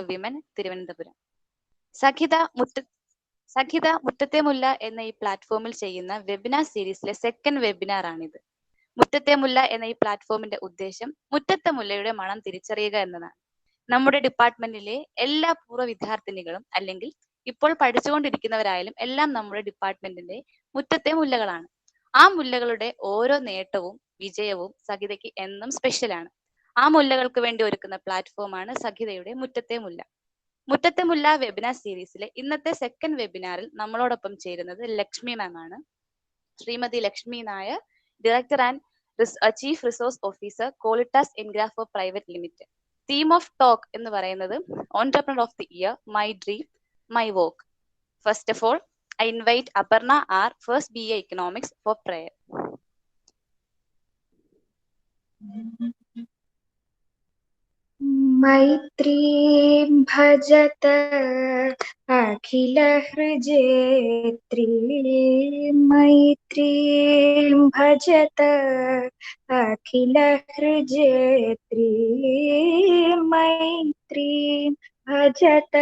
Women, Thiruvananthapuram. സഖിത Muttathe Mulla എന്ന ഈ പ്ലാറ്റ്ഫോമിൽ ചെയ്യുന്ന വെബിനാർ സീരീസിലെ സെക്കൻഡ് വെബിനാർ ആണിത്. മുറ്റത്തെ മുല്ല എന്ന ഈ പ്ലാറ്റ്ഫോമിന്റെ ഉദ്ദേശം മുറ്റത്തെ മുല്ലയുടെ മണം തിരിച്ചറിയുക എന്നതാണ്. നമ്മുടെ ഡിപ്പാർട്ട്മെന്റിലെ എല്ലാ പൂർവ്വ വിദ്യാർത്ഥിനികളും അല്ലെങ്കിൽ ഇപ്പോൾ പഠിച്ചുകൊണ്ടിരിക്കുന്നവരായാലും എല്ലാം നമ്മുടെ ഡിപ്പാർട്ട്മെന്റിന്റെ മുറ്റത്തെ മുല്ലകളാണ്. ആ മുല്ലകളുടെ ഓരോ നേട്ടവും വിജയവും സഖിതയ്ക്ക് എന്നും സ്പെഷ്യലാണ്. ആ മുല്ലകൾക്ക് വേണ്ടി ഒരുക്കുന്ന പ്ലാറ്റ്ഫോമാണ് സഖിതയുടെ മുറ്റത്തെ മുല്ല. മുറ്റത്തെ മുല്ല വെബിനാർ സീരീസിലെ ഇന്നത്തെ സെക്കൻഡ് വെബിനാറിൽ നമ്മളോടൊപ്പം ചേരുന്നത് ലക്ഷ്മി മാം ആണ്. Shrimati Lakshmi Nair, director and chief resource officer, ക്വാളിറ്റാസ് എൻഗ്രാഫോ private limited. Theme of talk എന്ന് പറയുന്നത് entrepreneur of the year, my dream my work. First of all, I invite Aparna R, first BA Economics, for prayer. मैत्रीं भजत अखिल हृजेत्री, मैत्रीं भजत अखिल हृजेत्री, मैत्रीं भजत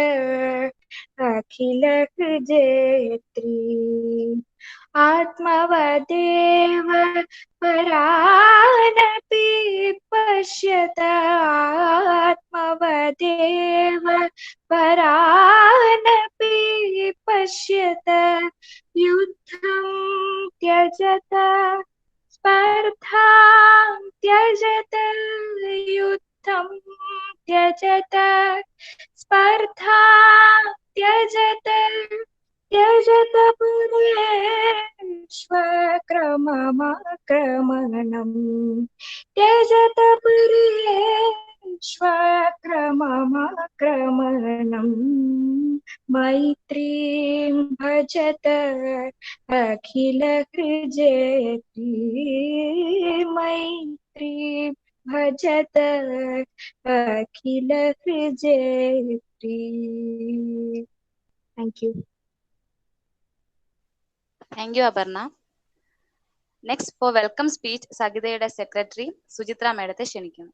अखिल हृजेत्री. आत्मवदेव परानपि पश्यत, आत्मवदेव परानपि पश्यत, युद्धं त्यजत स्पर्धां त्यजत, युद्धं त्यजत स्पर्धां त्यजत, त्यजत परेष्वक्रममक्रमणम्, त्यजत परेष्वक्रममक्रमणम्. मैत्रीं भजत अखिल हृजेत्री, मैत्रीं भजत अखिल हृजेत्री. Thank you. Thank you, Aparna. Next, for welcome speech, സഖിതയുടെ സെക്രട്ടറി സുചിത്ര മേഡത്തെ ക്ഷണിക്കുന്നു.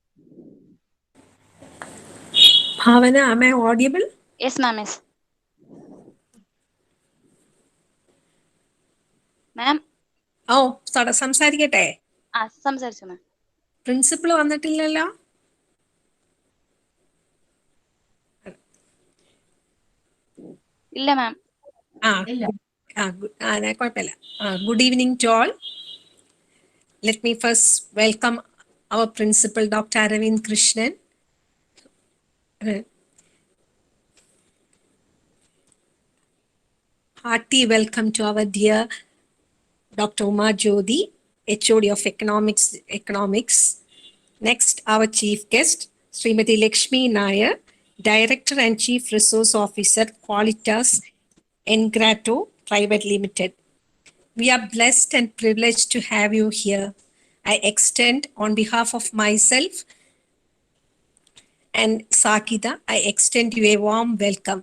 Bhavana, am I audible? Yes, ma'am. Yes. Ma'am. Oh, സംസാരിക്കട്ടെ? സംസാരിച്ചു മാം. പ്രിൻസിപ്പൾ വന്നിട്ടില്ലല്ലോ? ഇല്ല മാം. കുഴപ്പമില്ല. Good evening to all. Let me first welcome our principal, Dr. Aravind Krishnan. Hearty welcome to our dear Dr. Uma Jyoti, HOD of Economics. Next, our chief guest, Srimati Lakshmi Nair, Director and Chief Resource Officer, Qualitas Engrato Private Limited. We are blessed and privileged to have you here. I extend, on behalf of myself and Sakita, I extend you a warm welcome.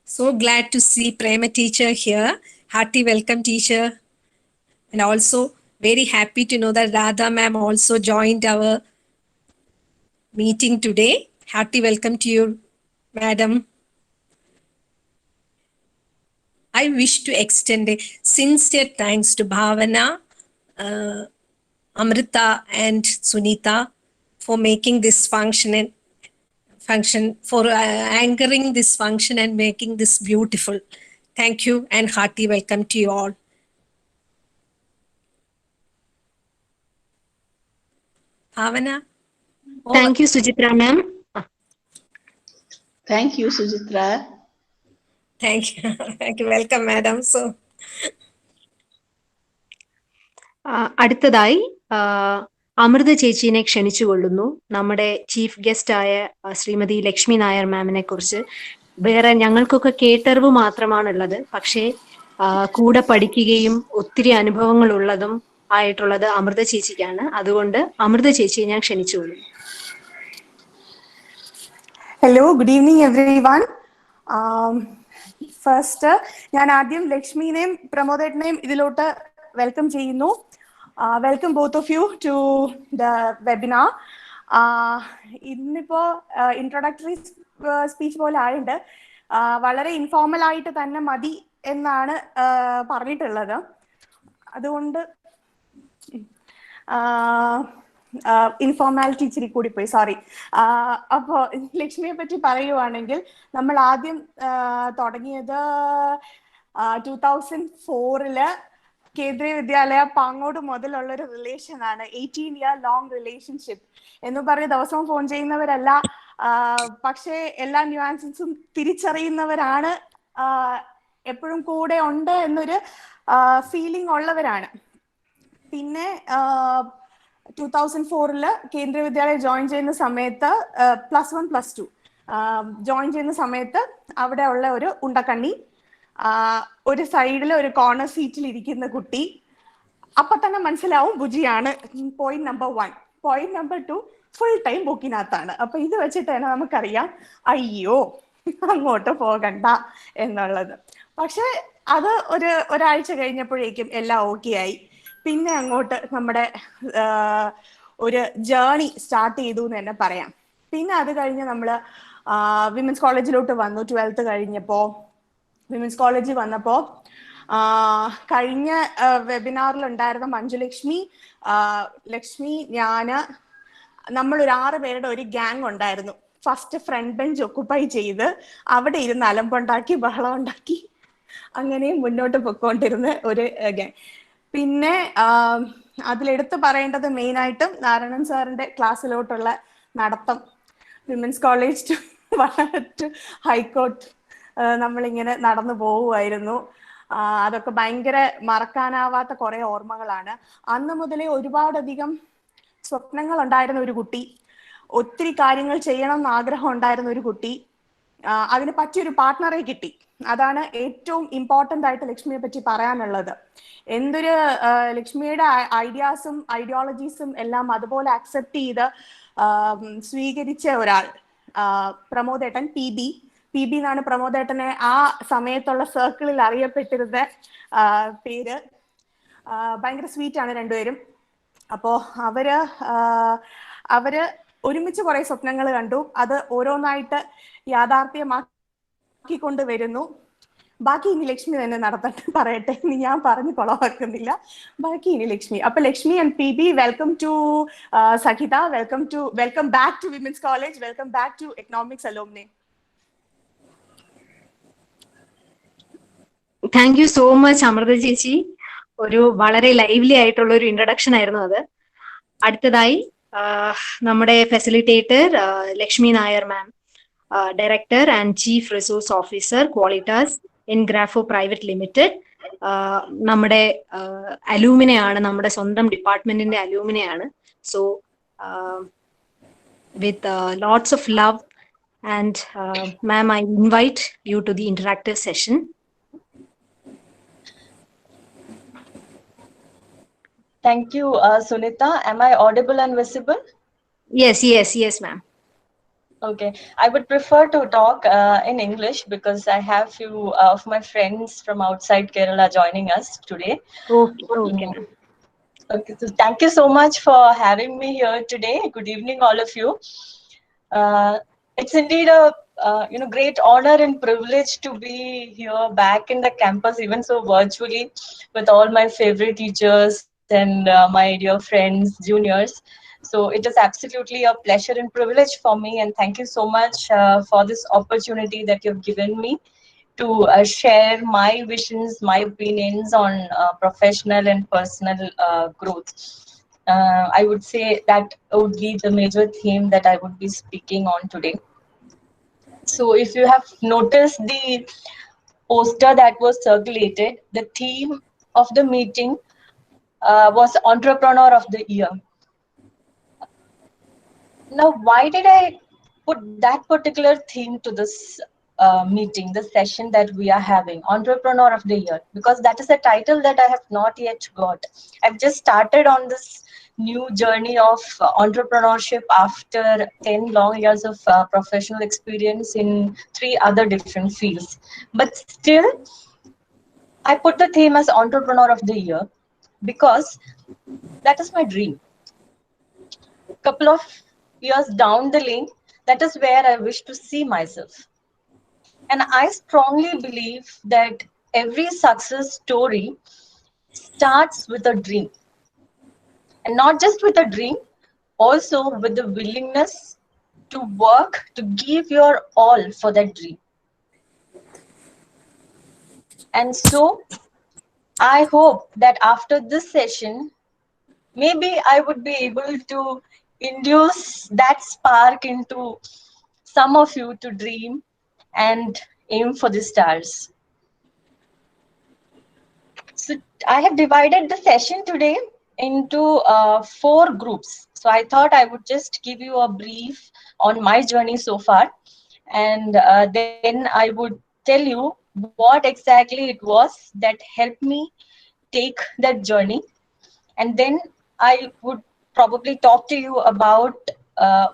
So glad to see Prema teacher here. Hearty welcome, teacher. And also very happy to know that Radha ma'am also joined our meeting today. Hearty welcome to you, madam. I wish to extend a sincere thanks to Bhavana, Amrita and Sunita for making this function, for anchoring this function and making this beautiful. Thank you and hearty welcome to you all. Bhavana. Thank you, Sujitra ma'am. Thank you, Sujitra. Thank you. Thank you. Welcome, madam. So, അടുത്തതായി അമൃത ചേച്ചീനെ ക്ഷണിച്ചുകൊള്ളുന്നു. നമ്മുടെ chief guest ആയ ശ്രീമതി ലക്ഷ്മി നായർ മാമിനെ കുറിച്ച് വേറെ ഞങ്ങൾക്കൊക്കെ കേട്ടറിവ് മാത്രമാണുള്ളത്. പക്ഷേ കൂടെ പഠിക്കുകയും ഒത്തിരി അനുഭവങ്ങൾ ഉള്ളതും ആയിട്ടുള്ളത് അമൃത ചേച്ചിക്കാണ്. അതുകൊണ്ട് അമൃത ചേച്ചിയെ ഞാൻ ക്ഷണിച്ചുകൊള്ളുന്നു. Hello, good evening everyone. First ഞാൻ ആദ്യം ലക്ഷ്മിനെയും പ്രമോദേട്ടനെയും ഇതിലോട്ട് വെൽക്കം ചെയ്യുന്നു. Welcome both of you to the webinar. ഇന്നിപ്പോ ഇൻട്രൊഡക്ടറി സ്പീച്ച് പോലെ ആയിട്ട് വളരെ ഇൻഫോർമൽ ആയിട്ട് തന്നെ മതി എന്നാണ് പറഞ്ഞിട്ടുള്ളത്. അതുകൊണ്ട് ഇൻഫോർമാലിറ്റി ഇച്ചിരി കൂടി പോയി, സോറി. അപ്പോൾ ലക്ഷ്മിയെ പറ്റി പറയുവാണെങ്കിൽ നമ്മൾ ആദ്യം തുടങ്ങിയത് 2004 കേന്ദ്രീയ വിദ്യാലയ പാങ്ങോട് മുതലുള്ള ഒരു റിലേഷൻ ആണ്. 18 year ലോങ് റിലേഷൻഷിപ്പ് എന്ന് പറഞ്ഞ് ദിവസവും ഫോൺ ചെയ്യുന്നവരല്ല, പക്ഷേ എല്ലാ ന്യൂആൻസസും തിരിച്ചറിയുന്നവരാണ്, എപ്പോഴും കൂടെ ഉണ്ട് എന്നൊരു ഫീലിംഗ് ഉള്ളവരാണ്. പിന്നെ 2004 കേന്ദ്രീയ വിദ്യാലയം ജോയിൻ ചെയ്യുന്ന സമയത്ത് +1 +2 ജോയിൻ ചെയ്യുന്ന സമയത്ത് അവിടെ ഉള്ള ഒരു ഉണ്ടക്കണ്ണി, ഒരു സൈഡിൽ ഒരു കോർണർ സീറ്റിൽ ഇരിക്കുന്ന കുട്ടി, അപ്പൊ തന്നെ മനസ്സിലാവും ബുജിയാണ്. Point number 1. Point number 2, full time ബുക്കിനകത്താണ്. അപ്പൊ ഇത് വെച്ചിട്ട് തന്നെ നമുക്കറിയാം അയ്യോ അങ്ങോട്ട് പോകണ്ട എന്നുള്ളത്. പക്ഷെ അത് ഒരാഴ്ച കഴിഞ്ഞപ്പോഴേക്കും എല്ലാം ഓക്കെ ആയി. പിന്നെ അങ്ങോട്ട് നമ്മുടെ ഒരു ജേർണി സ്റ്റാർട്ട് ചെയ്തു എന്ന് തന്നെ പറയാം. പിന്നെ അത് കഴിഞ്ഞ് നമ്മൾ വിമൻസ് കോളേജിലോട്ട് വന്നു. 12th കഴിഞ്ഞപ്പോ വിമൻസ് കോളേജിൽ വന്നപ്പോ കഴിഞ്ഞ വെബിനാറിൽ ഉണ്ടായിരുന്ന മഞ്ജുലക്ഷ്മി, ലക്ഷ്മി, ഞാന്, നമ്മളൊരു 6 പേരുടെ ഒരു ഗ്യാങ് ഉണ്ടായിരുന്നു. ഫസ്റ്റ് ഫ്രണ്ട് ബെഞ്ച് ഒക്കുപ്പൈ ചെയ്ത് അവിടെ ഇരുന്ന് അലമ്പുണ്ടാക്കി ബഹളം ഉണ്ടാക്കി അങ്ങനെയും മുന്നോട്ട് പൊയ്ക്കൊണ്ടിരുന്ന ഒരു ഗ്യാങ്. പിന്നെ അതിലെടുത്ത് പറയേണ്ടത് മെയിനായിട്ടും നാരായണൻ സാറിന്റെ ക്ലാസ്സിലോട്ടുള്ള നടത്തം. വിമൻസ് കോളേജ് ടു ഹൈക്കോർട്ട് നമ്മളിങ്ങനെ നടന്നു പോവുമായിരുന്നു. അതൊക്കെ ഭയങ്കര മറക്കാനാവാത്ത കുറെ ഓർമ്മകളാണ്. അന്ന് മുതലേ ഒരുപാടധികം സ്വപ്നങ്ങൾ ഉണ്ടായിരുന്ന ഒരു കുട്ടി, ഒത്തിരി കാര്യങ്ങൾ ചെയ്യണം എന്ന് ആഗ്രഹം ഉണ്ടായിരുന്ന ഒരു കുട്ടി, അതിന് പറ്റിയൊരു പാർട്ട്ണറെ കിട്ടി. അതാണ് ഏറ്റവും ഇമ്പോർട്ടൻ്റ് ആയിട്ട് ലക്ഷ്മിയെ പറ്റി പറയാനുള്ളത്. എന്തൊരു ലക്ഷ്മിയുടെ ഐഡിയാസും ഐഡിയോളജീസും എല്ലാം അതുപോലെ അക്സെപ്റ്റ് ചെയ്ത് സ്വീകരിച്ച ഒരാൾ പ്രമോദേട്ടൻ, പി ബി എന്നാണ് പ്രമോദേട്ടനെ ആ സമയത്തുള്ള സർക്കിളിൽ അറിയപ്പെട്ടിരുന്ന പേര്. ഭയങ്കര സ്വീറ്റ് ആണ് രണ്ടുപേരും. അപ്പോ അവര് ഒരുമിച്ച് കുറെ സ്വപ്നങ്ങൾ കണ്ടു. അത് ഓരോന്നായിട്ട് യാഥാർത്ഥ്യമാക്കിക്കൊണ്ട് വരുന്നു. ബാക്കി ഇനി ലക്ഷ്മി തന്നെ നടത്തട്ടെ, പറയട്ടെ. ഇനി ഞാൻ പറഞ്ഞു കൊളവാക്കുന്നില്ല. ബാക്കി ഇനി ലക്ഷ്മി. അപ്പൊ Lakshmi and P B, welcome to Sahita, welcome back to women's college, welcome back to economics alumni. Thank you so much Amrita ചേച്ചി. ഒരു വളരെ ലൈവ്ലി ആയിട്ടുള്ള ഒരു ഇൻട്രഡക്ഷൻ ആയിരുന്നു അത്. അടുത്തതായി നമ്മുടെ facilitator Lakshmi Nair ma'am, director and chief resource officer ക്വാളിറ്റാസ് എൻഗ്രാഫോ പ്രൈവറ്റ് ലിമിറ്റഡ്. നമ്മുടെ അലൂമിനയാണ്, നമ്മുടെ സ്വന്തം ഡിപ്പാർട്ട്മെന്റിന്റെ അലൂമിനയാണ്. So with lots of love and ma'am, I invite you to the interactive session. Thank you, Sunita. Am I audible and visible? Yes, ma'am. Okay. I would prefer to talk in English because I have few of my friends from outside Kerala joining us today. Okay. Okay. So thank you so much for having me here today. Good evening, all of you. It's indeed a great honor and privilege to be here back in the campus, even so virtually, with all my favorite teachers and my dear friends, juniors. So it is absolutely a pleasure and privilege for me, and thank you so much for this opportunity that you've given me to share my visions, my opinions on professional and personal growth. I would say that would be the major theme that I would be speaking on today. So if you have noticed the poster that was circulated, the theme of the meeting was Entrepreneur of the Year. Now, why did I put that particular theme to this meeting, the session that we are having, Entrepreneur of the Year? Because that is a title that I have not yet got. I've just started on this new journey of entrepreneurship after 10 long years of professional experience in 3 other different fields. But still, I put the theme as Entrepreneur of the Year because that is my dream. Couple of years down the lane, that is where I wish to see myself. And I strongly believe that every success story starts with a dream. And not just with a dream, also with the willingness to work, to give your all for that dream. And so I hope that after this session, maybe I would be able to induce that spark into some of you to dream and aim for the stars. So I have divided the session today into 4 groups. So I thought I would just give you a brief on my journey so far, and then I would tell you what exactly it was that helped me take that journey, and then I would probably talk to you about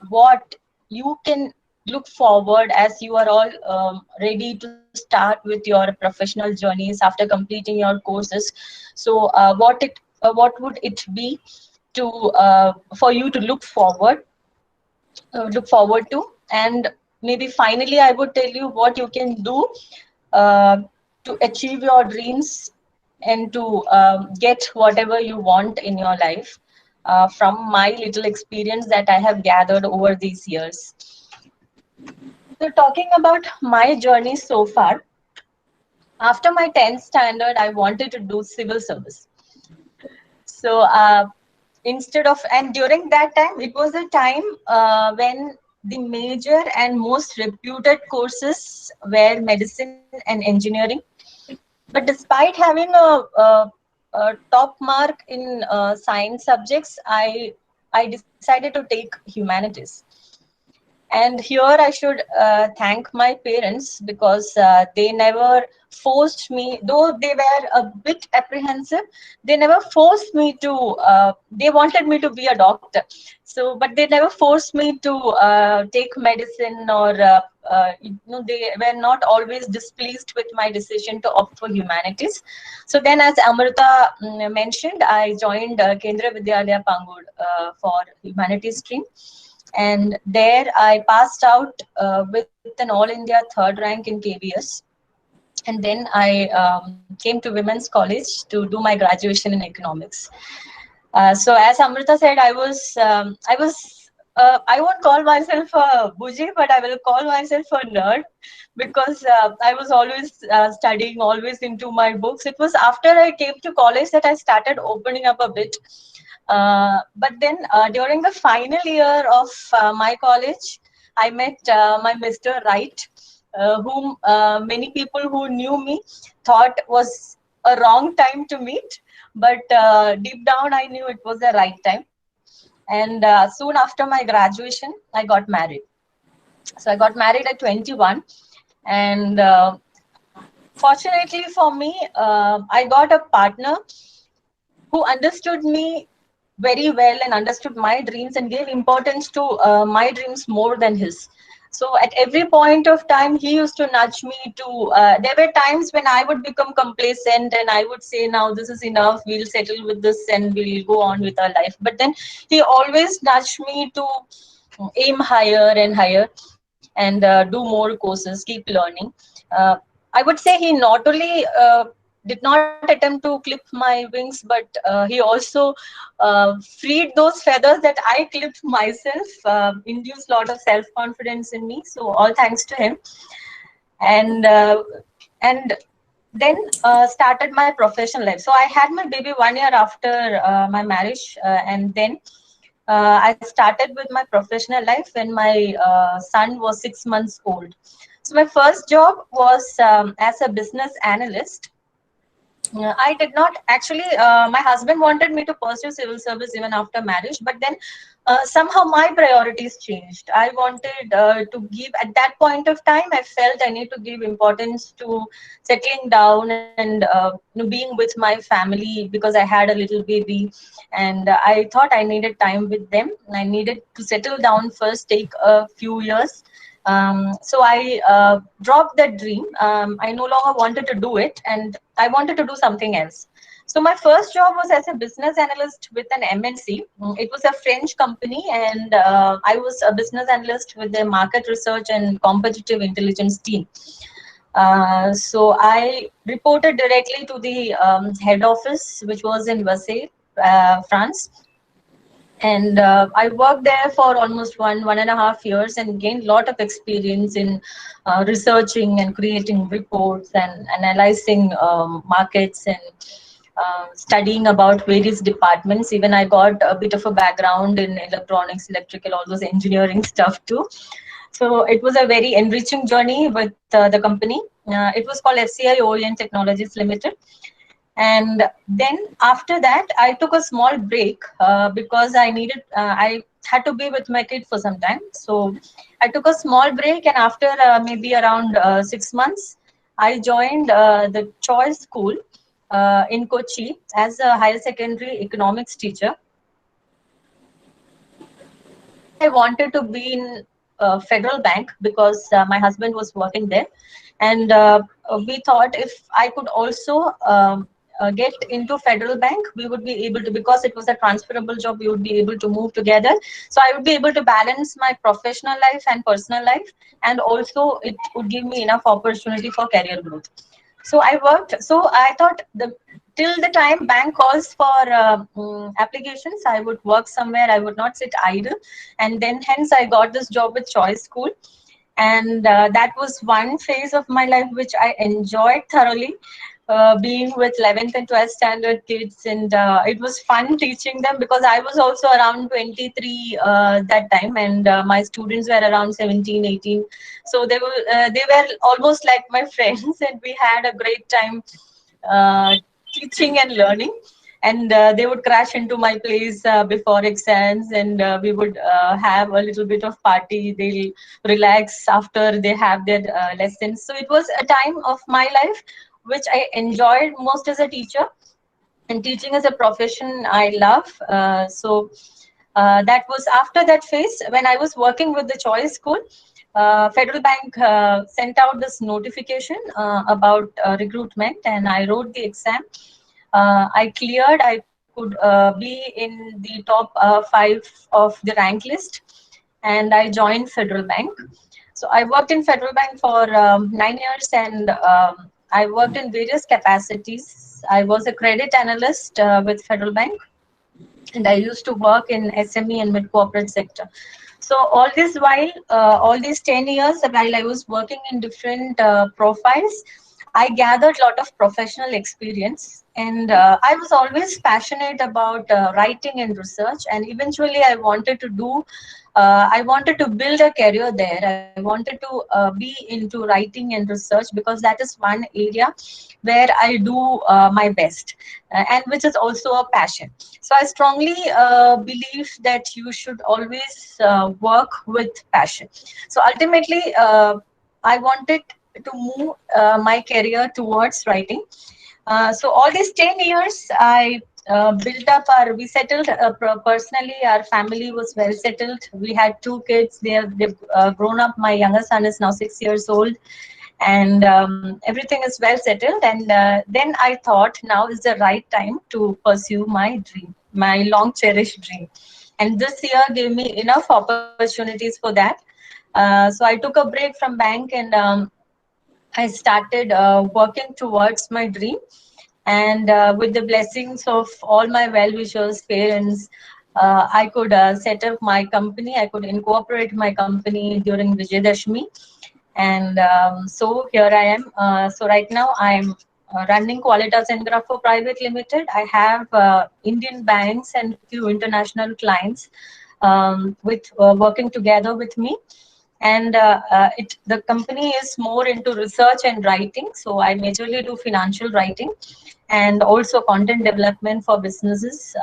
what you can look forward as you are all ready to start with your professional journeys after completing your courses. So what would it be to for you to look forward to, and maybe finally I would tell you what you can do uh, to achieve your dreams and to get whatever you want in your life from my little experience that I have gathered over these years. So talking about my journey so far, after my 10th standard, I wanted to do civil service. So instead of, and during that time, it was a time when the major and most reputed courses were medicine and engineering. But despite having a top mark in science subjects, I decided to take humanities. And here I should thank my parents, because they never forced me, though they were a bit apprehensive, they never forced me to, they wanted me to be a doctor. So, but they never forced me to take medicine, or, they were not always displeased with my decision to opt for humanities. So then, as Amrita mentioned, I joined Kendra Vidyalaya Pangod for humanities stream. And there I passed out with an All India third rank in KVS. And then I came to Women's College to do my graduation in economics. So as Amrita said, I won't call myself a bougie, but I will call myself a nerd, because I was always studying, always into my books. It was after I came to college that I started opening up a bit. But then during the final year of my college, I met my Mr. Right, whom many people who knew me thought was a wrong time to meet. But deep down, I knew it was the right time. And soon after my graduation, I got married. So I got married at 21. And fortunately for me, I got a partner who understood me very well and understood my dreams and gave importance to my dreams more than his. So at every point of time, he used to nudge me to, there were times when I would become complacent and I would say, now this is enough, we'll settle with this and we'll go on with our life. But then he always nudged me to aim higher and higher, and do more courses, keep learning. I would say he not only did not attempt to clip my wings, but he also freed those feathers that I clipped myself, induced a lot of self-confidence in me. So all thanks to him. And then started my professional life. So I had my baby 1 year after my marriage, and then I started with my professional life when my son was 6 months old. So my first job was as a business analyst. I did not actually, my husband wanted me to pursue civil service even after marriage, but then somehow my priorities changed. I wanted to give, at that point of time, I felt I need to give importance to settling down and being with my family, because I had a little baby, and I thought I needed time with them. I needed to settle down first, take a few years. So I dropped that dream. I no longer wanted to do it, and I wanted to do something else. So my first job was as a business analyst with an MNC. It was a French company, and I was a business analyst with the market research and competitive intelligence team. So I reported directly to the head office, which was in Versailles, France. And I worked there for almost 1.5 years and gained a lot of experience in researching and creating reports and analyzing markets and studying about various departments. Even I got a bit of a background in electronics, electrical, all those engineering stuff too. So it was a very enriching journey with the company. It was called FCI Orient Technologies Limited. And then after that, I took a small break because I had to be with my kid for some time. So I took a small break, and after maybe around 6 months, I joined the Choice School in Kochi as a higher secondary economics teacher. I wanted to be in Federal Bank because my husband was working there, and we thought if I could also get into Federal Bank, we would be able to, because it was a transferable job, we would be able to move together. So I would be able to balance my professional life and personal life, and also it would give me enough opportunity for career growth. So I worked. So I thought till the time bank calls for applications, I would work somewhere. I would not sit idle, and then hence I got this job with Choice School, and that was one phase of my life which I enjoyed thoroughly. Being with 11th and 12th standard kids, and it was fun teaching them because I was also around 23 that time, and my students were around 17, 18. So they were almost like my friends, and we had a great time teaching and learning. And they would crash into my place before exams, and we would have a little bit of party. They'll relax after they have their lessons. So it was a time of my life which I enjoyed most as a teacher, and teaching as a profession I love. That was after that phase when I was working with the Choice School. Federal Bank sent out this notification about recruitment, and I wrote the exam. I cleared. I could be in the top 5 of the rank list, and I joined Federal Bank. So I worked in Federal Bank for 9 years, and I worked in various capacities. I was a credit analyst with Federal Bank, and I used to work in SME and mid-corporate sector. So all these 10 years while I was working in different profiles, I gathered a lot of professional experience, and I was always passionate about writing and research, and eventually I wanted to build a career there. I wanted to be into writing and research because that is one area where I do my best, and which is also a passion. So I strongly believe that you should always work with passion. So ultimately, I wanted to move my career towards writing. So all these 10 years, I we settled personally. Our family was well settled. We had 2 kids. They've grown up. My younger son is now 6 years old, and everything is well settled. And then I thought now is the right time to pursue my dream, my long cherished dream. And this year gave me enough opportunities for that. So I took a break from bank, and I started working towards my dream. And with the blessings of all my well-wishers, parents, I could set up my company. I could incorporate my company during Vijayadashmi. And so here I am. So right now I'm running Qualitas and Grapho Private Limited. I have Indian banks and few international clients with working together with me. And the company is more into research and writing. So I majorly do financial writing and also content development for businesses.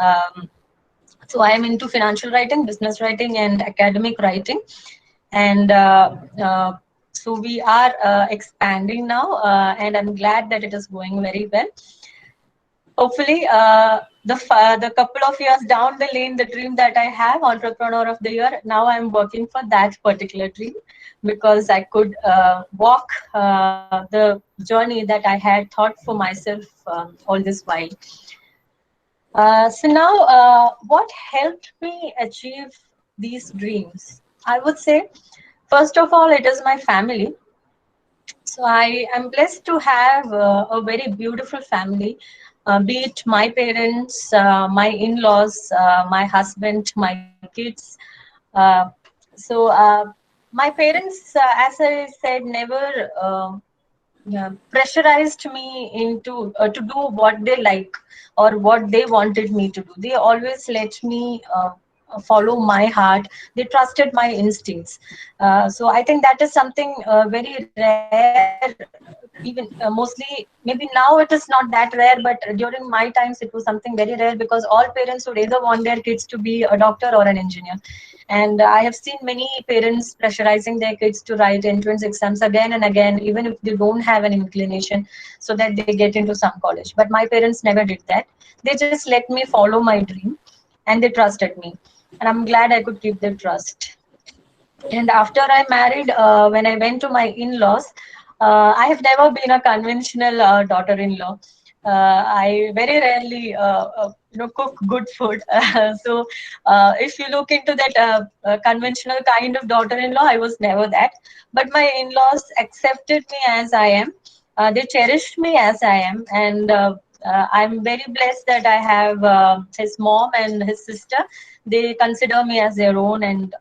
So I am into financial writing, business writing, and academic writing. And so we are expanding now, and I'm glad that it is going very well. Hopefully, the couple of years down the lane, the dream that I have, Entrepreneur of the Year, now I'm working for that particular dream, because I could walk the journey that I had thought for myself all this while. So now, what helped me achieve these dreams? I would say, first of all, it is my family. So I am blessed to have a very beautiful family, be it my parents, my in-laws, my husband, my kids. Uh, so my parents, as I said, never pressurized me into to do what they like or what they wanted me to do. They always let me follow my heart. They trusted my instincts. So I think that is something very rare. Even mostly, maybe now it is not that rare, but during my times it was something very rare, because all parents would either want their kids to be a doctor or an engineer. And I have seen many parents pressurizing their kids to write entrance exams again and again, even if they don't have an inclination, so that they get into some college. But my parents never did that. They just let me follow my dream, and they trusted me. And I'm glad I could keep their trust. And after I married, when I went to my in-laws, I have never been a conventional daughter-in-law. I very rarely, cook good food. So if you look into that conventional kind of daughter-in-law, I was never that. But my in-laws accepted me as I am. They cherished me as I am, and I'm very blessed that I have his mom and his sister. They consider me as their own, and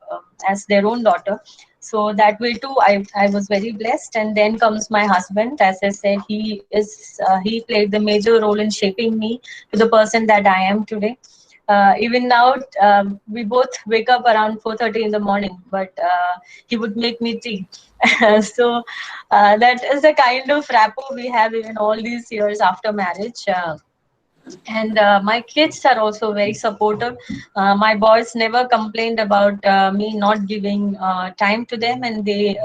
as their own daughter. So that way too, I was very blessed. And then comes my husband. As I said, he played the major role in shaping me to the person that I am today. Even now, we both wake up around 4:30 in the morning, but he would make me tea. So that is the kind of rapport we have even all these years after marriage. And my kids are also very supportive. My boys never complained about me not giving time to them, and they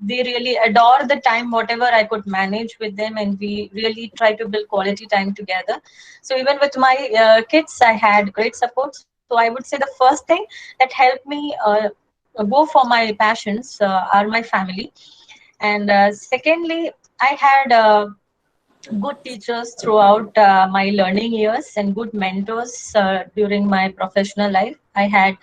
really adore the time whatever I could manage with them, and we really try to build quality time together. So even with my kids, I had great support. So I would say the first thing that helped me go for my passions are my family. And secondly, I had good teachers throughout my learning years, and good mentors during my professional life. I had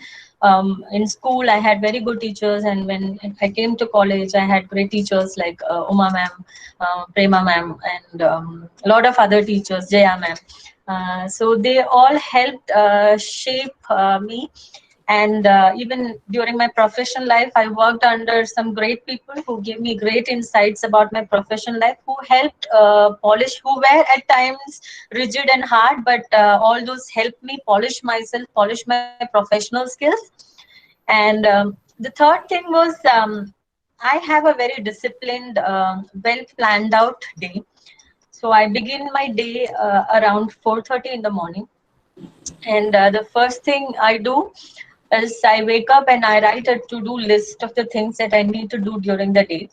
in school, I had very good teachers, and when I came to college, I had great teachers like Uma ma'am, Prema ma'am, and a lot of other teachers, Jaya ma'am. So they all helped shape me. And even during my professional life, I worked under some great people who gave me great insights about my professional life, who helped polish, who were at times rigid and hard, but all those helped me polish myself, polish my professional skills. And the third thing was, I have a very disciplined, well planned out day. So I begin my day around 4:30 in the morning. And the first thing I do is I wake up and I write a to-do list of the things that I need to do during the day.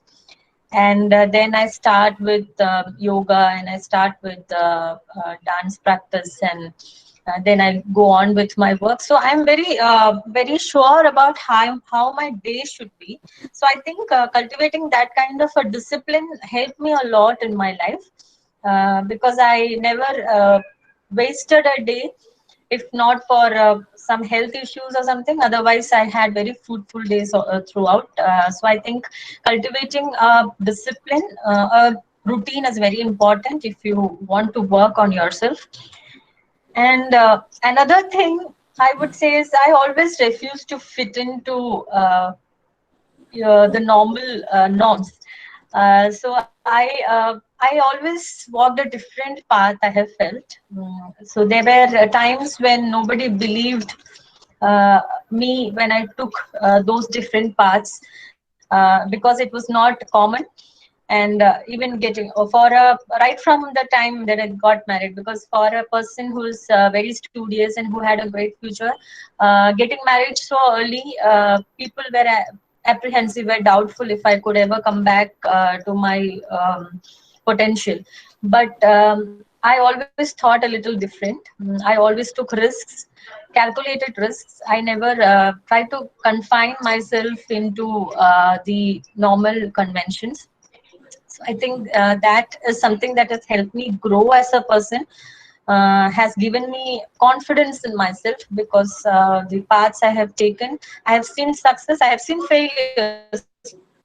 And then I start with yoga, and I start with dance practice, and then I go on with my work. So I'm very sure about how my day should be. So I think cultivating that kind of a discipline helped me a lot in my life, because I never wasted a day if not for some health issues or something. Otherwise, I had very fruitful days throughout. So I think cultivating a discipline, a routine is very important if you want to work on yourself. And another thing I would say is I always refuse to fit into the normal norms. So I always walked a different path, I have felt. So there were times when nobody believed me when I took those different paths, because it was not common. And even getting for a right from the time that I got married, because for a person who's very studious and who had a great future, getting married so early, people were apprehensive, were doubtful if I could ever come back to my potential. But I always thought a little different. I always took risks, calculated risks. I never tried to confine myself into the normal conventions. So I think that is something that has helped me grow as a person. has given me confidence in myself, because the paths I have taken, I have seen success, I have seen failures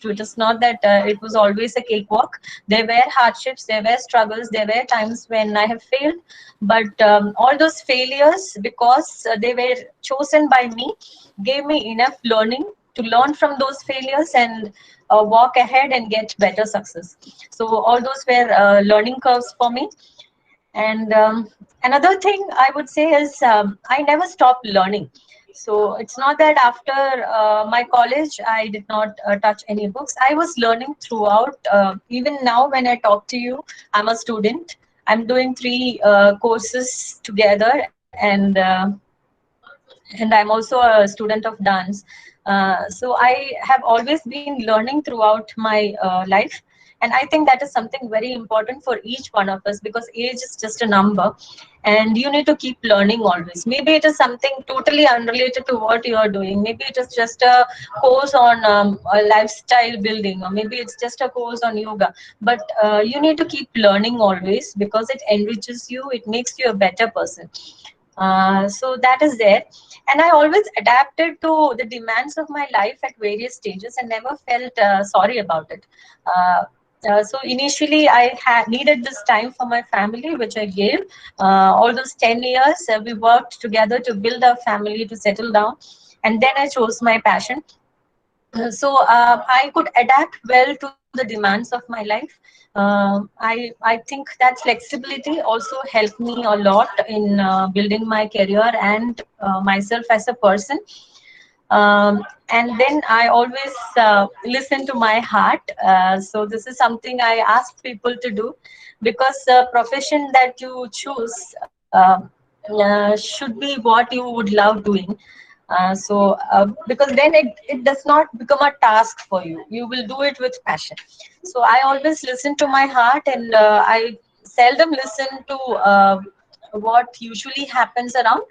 too. It is not that it was always a cakewalk. There were hardships, there were struggles, there were times when I have failed. But all those failures, because they were chosen by me, gave me enough learning to learn from those failures and walk ahead and get better success. So all those were learning curves for me. And another thing I would say is, I never stopped learning. So it's not that after my college I did not touch any books. I was learning throughout. Even now, when I talk to you, I'm a student. I'm doing 3 courses together, and I'm also a student of dance. So I have always been learning throughout my life, and I think that is something very important for each one of us, because age is just a number, and you need to keep learning always. Maybe it is something totally unrelated to what you are doing. Maybe it is just a course on a lifestyle building, or maybe it's just a course on yoga. But you need to keep learning always, because it enriches you, it makes you a better person. So that is there. And I always adapted to the demands of my life at various stages and never felt sorry about it. So initially I had needed this time for my family, which I gave. All those 10 years we worked together to build a family, to settle down, and then I chose my passion. So I could adapt well to the demands of my life. I think that flexibility also helped me a lot in building my career and myself as a person. And then I always listen to my heart. So this is something I ask people to do, because the profession that you choose should be what you would love doing. Because then it does not become a task for you. You will do it with passion. So I always listen to my heart, and I seldom listen to what usually happens around.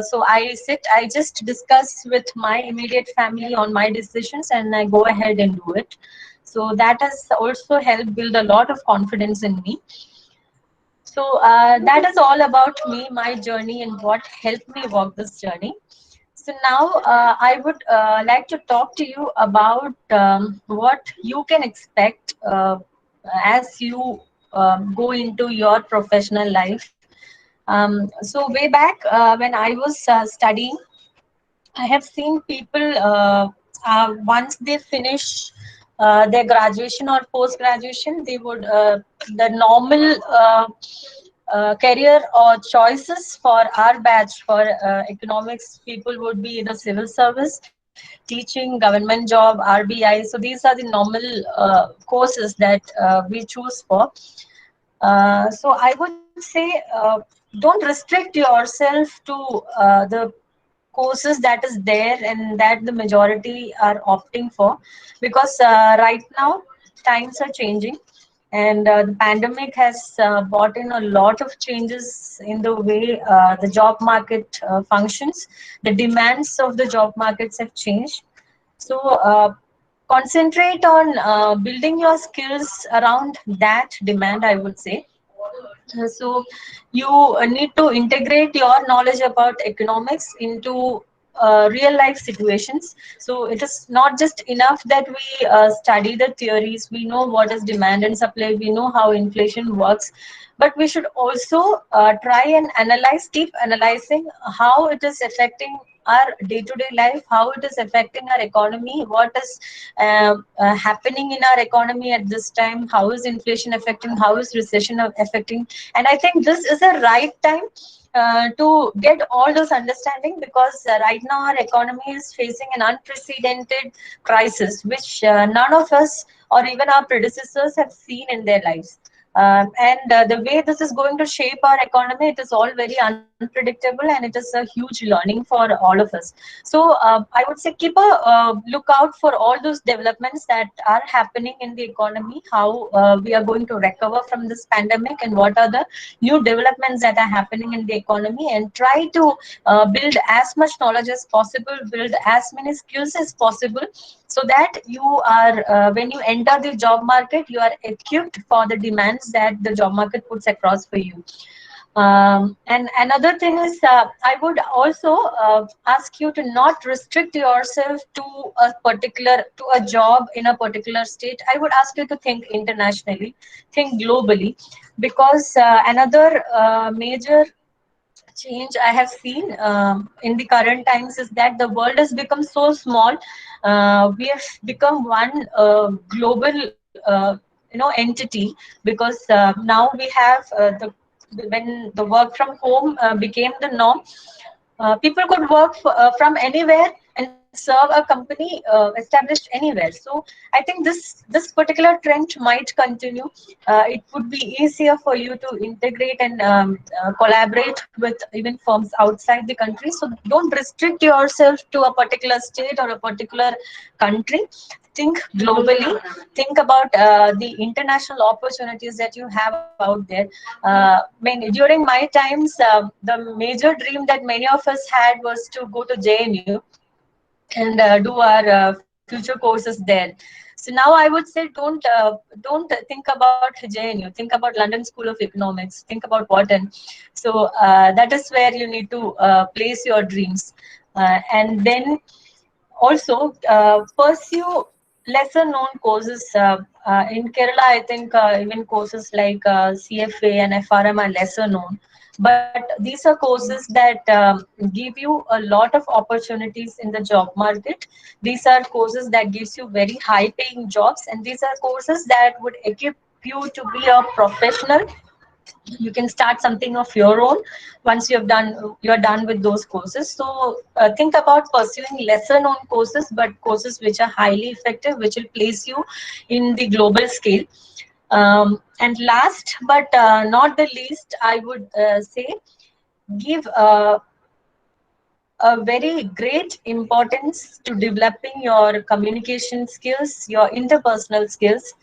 So I sit, I just discuss with my immediate family on my decisions, and I go ahead and do it. So that has also helped build a lot of confidence in me. So that is all about me, my journey, and what helped me walk this journey. So now I would like to talk to you about what you can expect as you go into your professional life. So way back when I was studying, I have seen people once they finish their graduation or post graduation, they would the normal career or choices for our batch for economics people would be the civil service, teaching, government job, RBI. So these are the normal courses that we choose for. So I would say don't restrict yourself to the courses that is there and that the majority are opting for, because right now times are changing, and the pandemic has brought in a lot of changes in the way the job market functions. The demands of the job markets have changed. So concentrate on building your skills around that demand, I would say. So you need to integrate your knowledge about economics into real life situations. So it is not just enough that we study the theories, we know what is demand and supply, we know how inflation works, but we should also try and analyze, keep analyzing how it is affecting our day-to-day life, how it is affecting our economy, what is happening in our economy at this time, how is inflation affecting, how is recession affecting. And I think this is the right time to get all those understanding, because right now our economy is facing an unprecedented crisis, which none of us or even our predecessors have seen in their lives. And the way this is going to shape our economy, it is all very unpredictable, and it is a huge learning for all of us. So I would say keep a lookout for all those developments that are happening in the economy, how we are going to recover from this pandemic, and what are the new developments that are happening in the economy, and try to build as much knowledge as possible, build as many skills as possible, so that you are when you enter the job market, you are equipped for the demands that the job market puts across for you. And another thing is, I would also ask you to not restrict yourself to a job in a particular state. I would ask you to think internationally, think globally, because another major change I have seen in the current times is that the world has become so small. We have become one global, entity, because now we have when the work from home became the norm, people could work from anywhere and serve a company established anywhere. So I think this particular trend might continue. It would be easier for you to integrate and collaborate with even firms outside the country. So don't restrict yourself to a particular state or a particular country. Think globally. Think about the international opportunities that you have out there. During my times, the major dream that many of us had was to go to JNU and do our future courses there. So now I would say don't think about JNU. Think about London School of Economics. Think about Wharton. So that is where you need to place your dreams, and then also pursue lesser known courses. In Kerala, I think even courses like CFA and FRM are lesser known. But these are courses that give you a lot of opportunities in the job market. These are courses that gives you very high paying jobs, and these are courses that would equip you to be a professional. You can start something of your own once you're done with those courses. So think about pursuing lesser known courses, but courses which are highly effective, which will place you in the global scale. And last but not the least, I would say, give a very great importance to developing your communication skills, your interpersonal skills,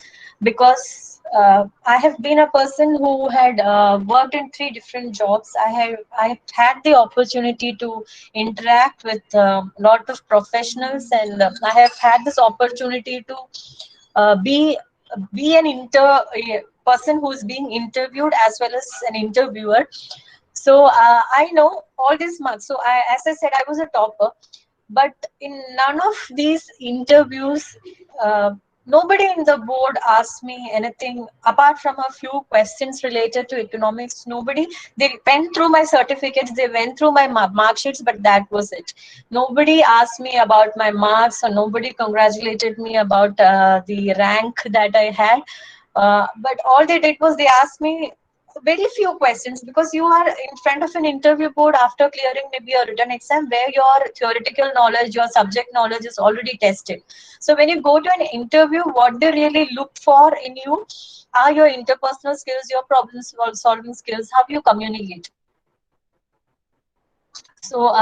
because I have been a person who had worked in 3 different jobs. I had the opportunity to interact with a lot of professionals, and I have had this opportunity to be an a person who's being interviewed as well as an interviewer. So I know all this much. So as I said, I was a topper, but in none of these interviews, nobody in the board asked me anything apart from a few questions related to economics. Nobody. They went through my certificates, they went through my mark sheets, but that was it. Nobody asked me about my marks, or nobody congratulated me about the rank that I had. But all they did was they asked me very few questions, because you are in front of an interview board after clearing maybe a written exam where your theoretical knowledge, your subject knowledge is already tested. So when you go to an interview, what they really look for in you are your interpersonal skills, your problem solving skills, how you communicate. So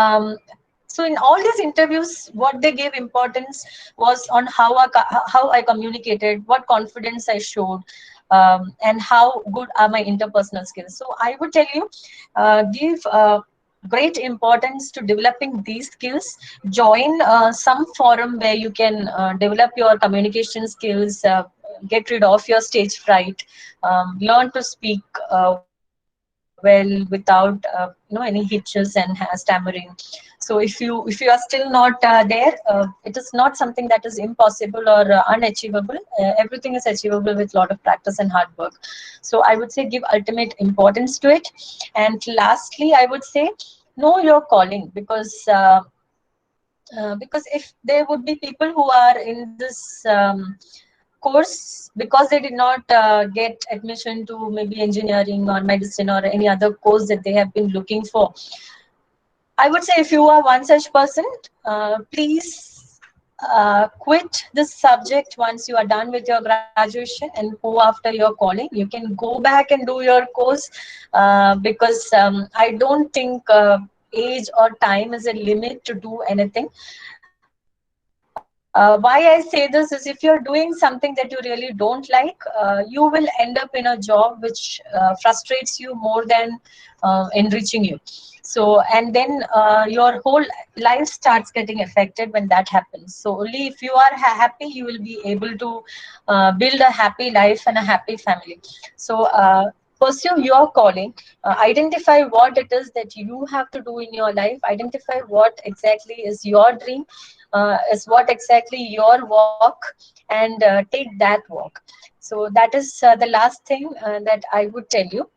so in all these interviews, what they gave importance was on how I communicated, what confidence I showed, and how good are my interpersonal skills. So I would tell you, give great importance to developing these skills. Join some forum where you can develop your communication skills, get rid of your stage fright, learn to speak well without any hitches and stammering. So if you are still not there, it is not something that is impossible or unachievable. Everything is achievable with a lot of practice and hard work. So I would say give ultimate importance to it. And lastly, I would say know your calling, because if there would be people who are in this course because they did not get admission to maybe engineering or medicine or any other course that they have been looking for, I would say if you are one such person, please quit this subject once you are done with your graduation and go after your calling. You can go back and do your course, because I don't think age or time is a limit to do anything. Why I say this is, if you're doing something that you really don't like, you will end up in a job which frustrates you more than enriching you. So, and then your whole life starts getting affected when that happens. So only if you are happy, you will be able to build a happy life and a happy family. So pursue your calling, identify what it is that you have to do in your life, identify what exactly is your dream, is what exactly your walk, and take that walk. So that is the last thing that I would tell you.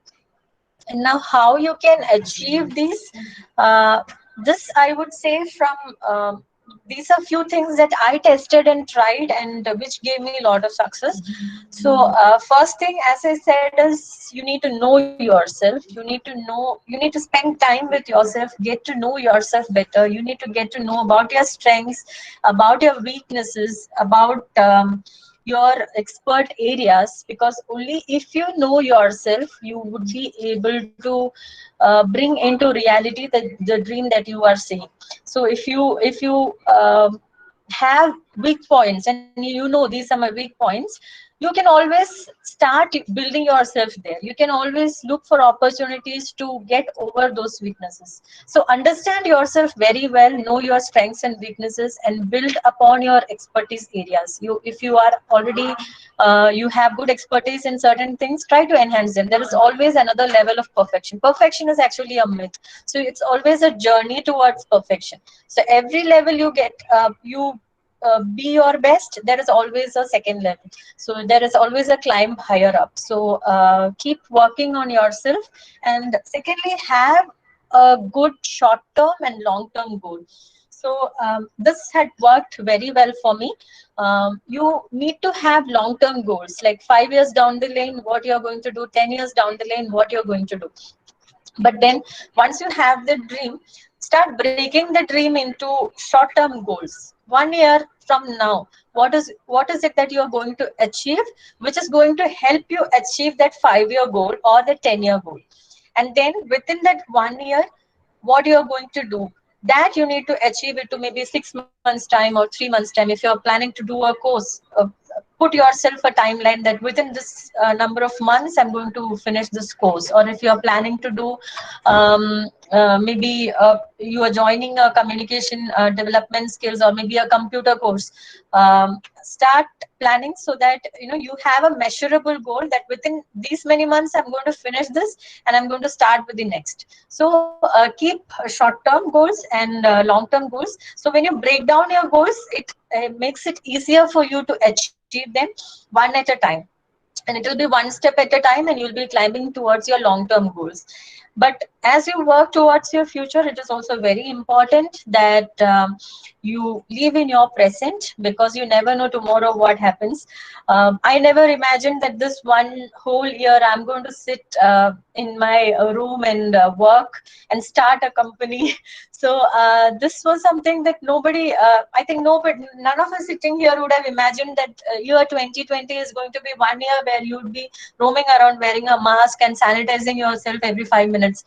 And now, how you can achieve these? Uh, this I would say from these are few things that I tested and tried, and which gave me a lot of success. So, first thing, as I said, is you need to know yourself. You need to spend time with yourself, get to know yourself better. You need to get to know about your strengths, about your weaknesses, about your expert areas, because only if you know yourself you would be able to bring into reality the dream that you are seeing. So if you have weak points and you know these are my weak points, you can always start building yourself there. You can always look for opportunities to get over those weaknesses. So understand yourself very well, know your strengths and weaknesses, and build upon your expertise areas. If you are already you have good expertise in certain things, try to enhance them. There is always another level of perfection. Perfection is actually a myth. So it's always a journey towards perfection. So every level you get, be your best. There is always a second level. So there is always a climb higher up. So keep working on yourself. And secondly, have a good short-term and long-term goal. So this had worked very well for me. You need to have long-term goals, like 5 years down the lane, what you're going to do, 10 years down the lane, what you're going to do. But then once you have the dream, start breaking the dream into short-term goals. 1 year from now, what is it that you're going to achieve, which is going to help you achieve that 5-year goal or the 10-year goal. And then within that 1 year, what you're going to do, that you need to achieve it to maybe 6 months time or 3 months time. If you're planning to do a course, put yourself a timeline that within this number of months I'm going to finish this course. Or if you're planning to do maybe you are joining a communication development skills, or maybe a computer course, start planning so that you have a measurable goal that within these many months I'm going to finish this and I'm going to start with the next. So keep short-term goals and long-term goals. So when you break down your goals, it makes it easier for you to achieve them one at a time, and it will be one step at a time, and you'll be climbing towards your long-term goals. But as you work towards your future, it is also very important that you live in your present, because you never know tomorrow what happens. I never imagined that this one whole year I'm going to sit in my room and work and start a company. So this was something that nobody, I think none of us sitting here would have imagined that year 2020 is going to be 1 year where you would be roaming around wearing a mask and sanitizing yourself every 5 minutes.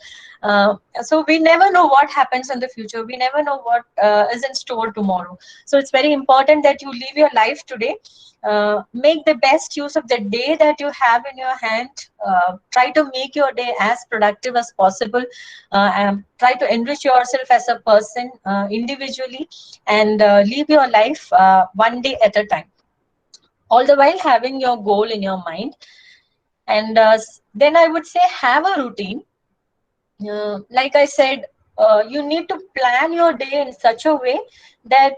So we never know what happens in the future. We never know what is in store tomorrow. So it's very important that you live your life today. Make the best use of the day that you have in your hand. Try to make your day as productive as possible. And try to enrich yourself as a person individually, and live your life one day at a time, all the while having your goal in your mind. And then I would say, have a routine. Like I said, you need to plan your day in such a way that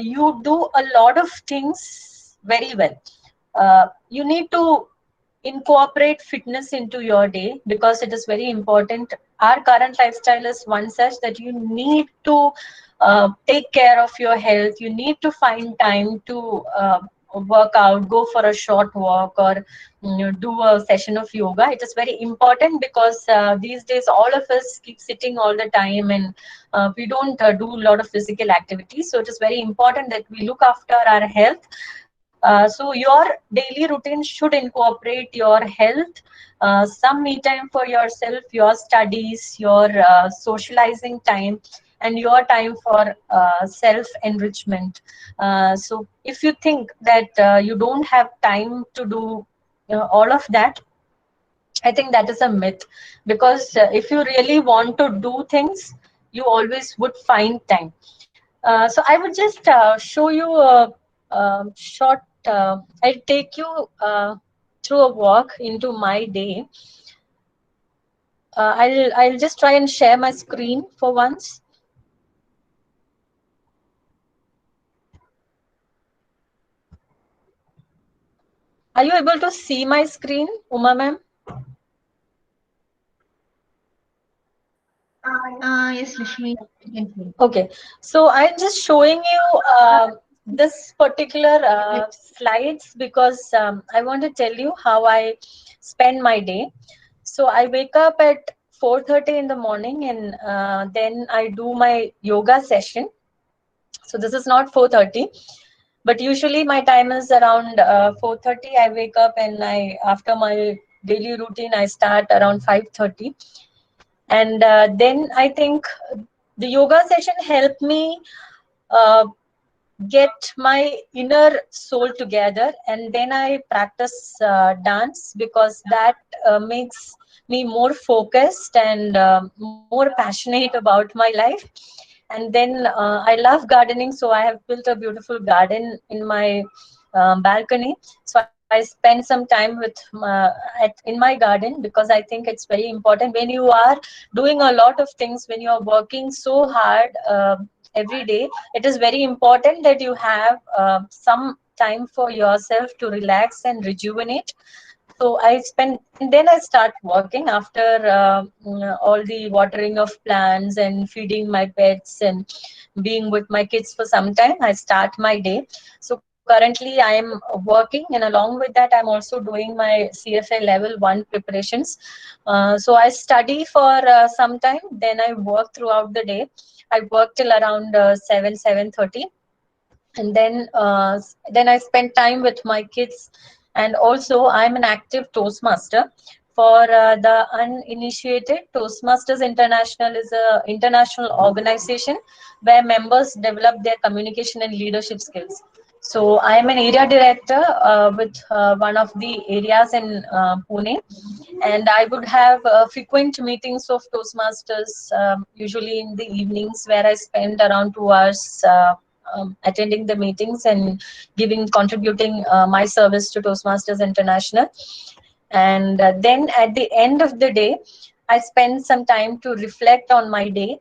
you do a lot of things very well. You need to incorporate fitness into your day, because it is very important. Our current lifestyle is one such that you need to take care of your health. You need to find time to work out, go for a short walk, or do a session of yoga. It is very important, because these days all of us keep sitting all the time, and we don't do a lot of physical activity. So it is very important that we look after our health. So your daily routine should incorporate your health, some me time for yourself, your studies, your socializing time, and your time for self enrichment. So if you think that you don't have time to do all of that, I think that is a myth, because if you really want to do things, you always would find time. So I would just show you a short. I'll take you through a walk into my day. I'll just try and share my screen for once. Are you able to see my screen, Uma ma'am? Yes, Lakshmi. Okay, so I'm just showing you this particular slides because I want to tell you how I spend my day. So I wake up at 4:30 in the morning, and then I do my yoga session. So this is not 4:30, but usually my time is around 4:30. I wake up, and after my daily routine, I start around 5:30, and then I think the yoga session helped me uh, get my inner soul together, and then I practice dance because that makes me more focused and more passionate about my life. And then I love gardening, so I have built a beautiful garden in my balcony. So I spend some time with in my garden because I think it's very important when you are doing a lot of things, when you are working so hard every day. It is very important that you have some time for yourself to relax and rejuvenate. So I spend, and then I start working after all the watering of plants and feeding my pets and being with my kids for some time. I start my day. So currently I am working, and along with that I'm also doing my CFA level 1 preparations. So I study for some time, then I work throughout the day. I work till around 7:30, and then I spend time with my kids. And also I'm an active Toastmaster. For the uninitiated, Toastmasters International is a international organization where members develop their communication and leadership skills. So I am an area director with one of the areas in Pune, and I would have frequent meetings of Toastmasters, usually in the evenings, where I spend around 2 hours attending the meetings and contributing my service to Toastmasters International. And then at the end of the day, I spend some time to reflect on my day,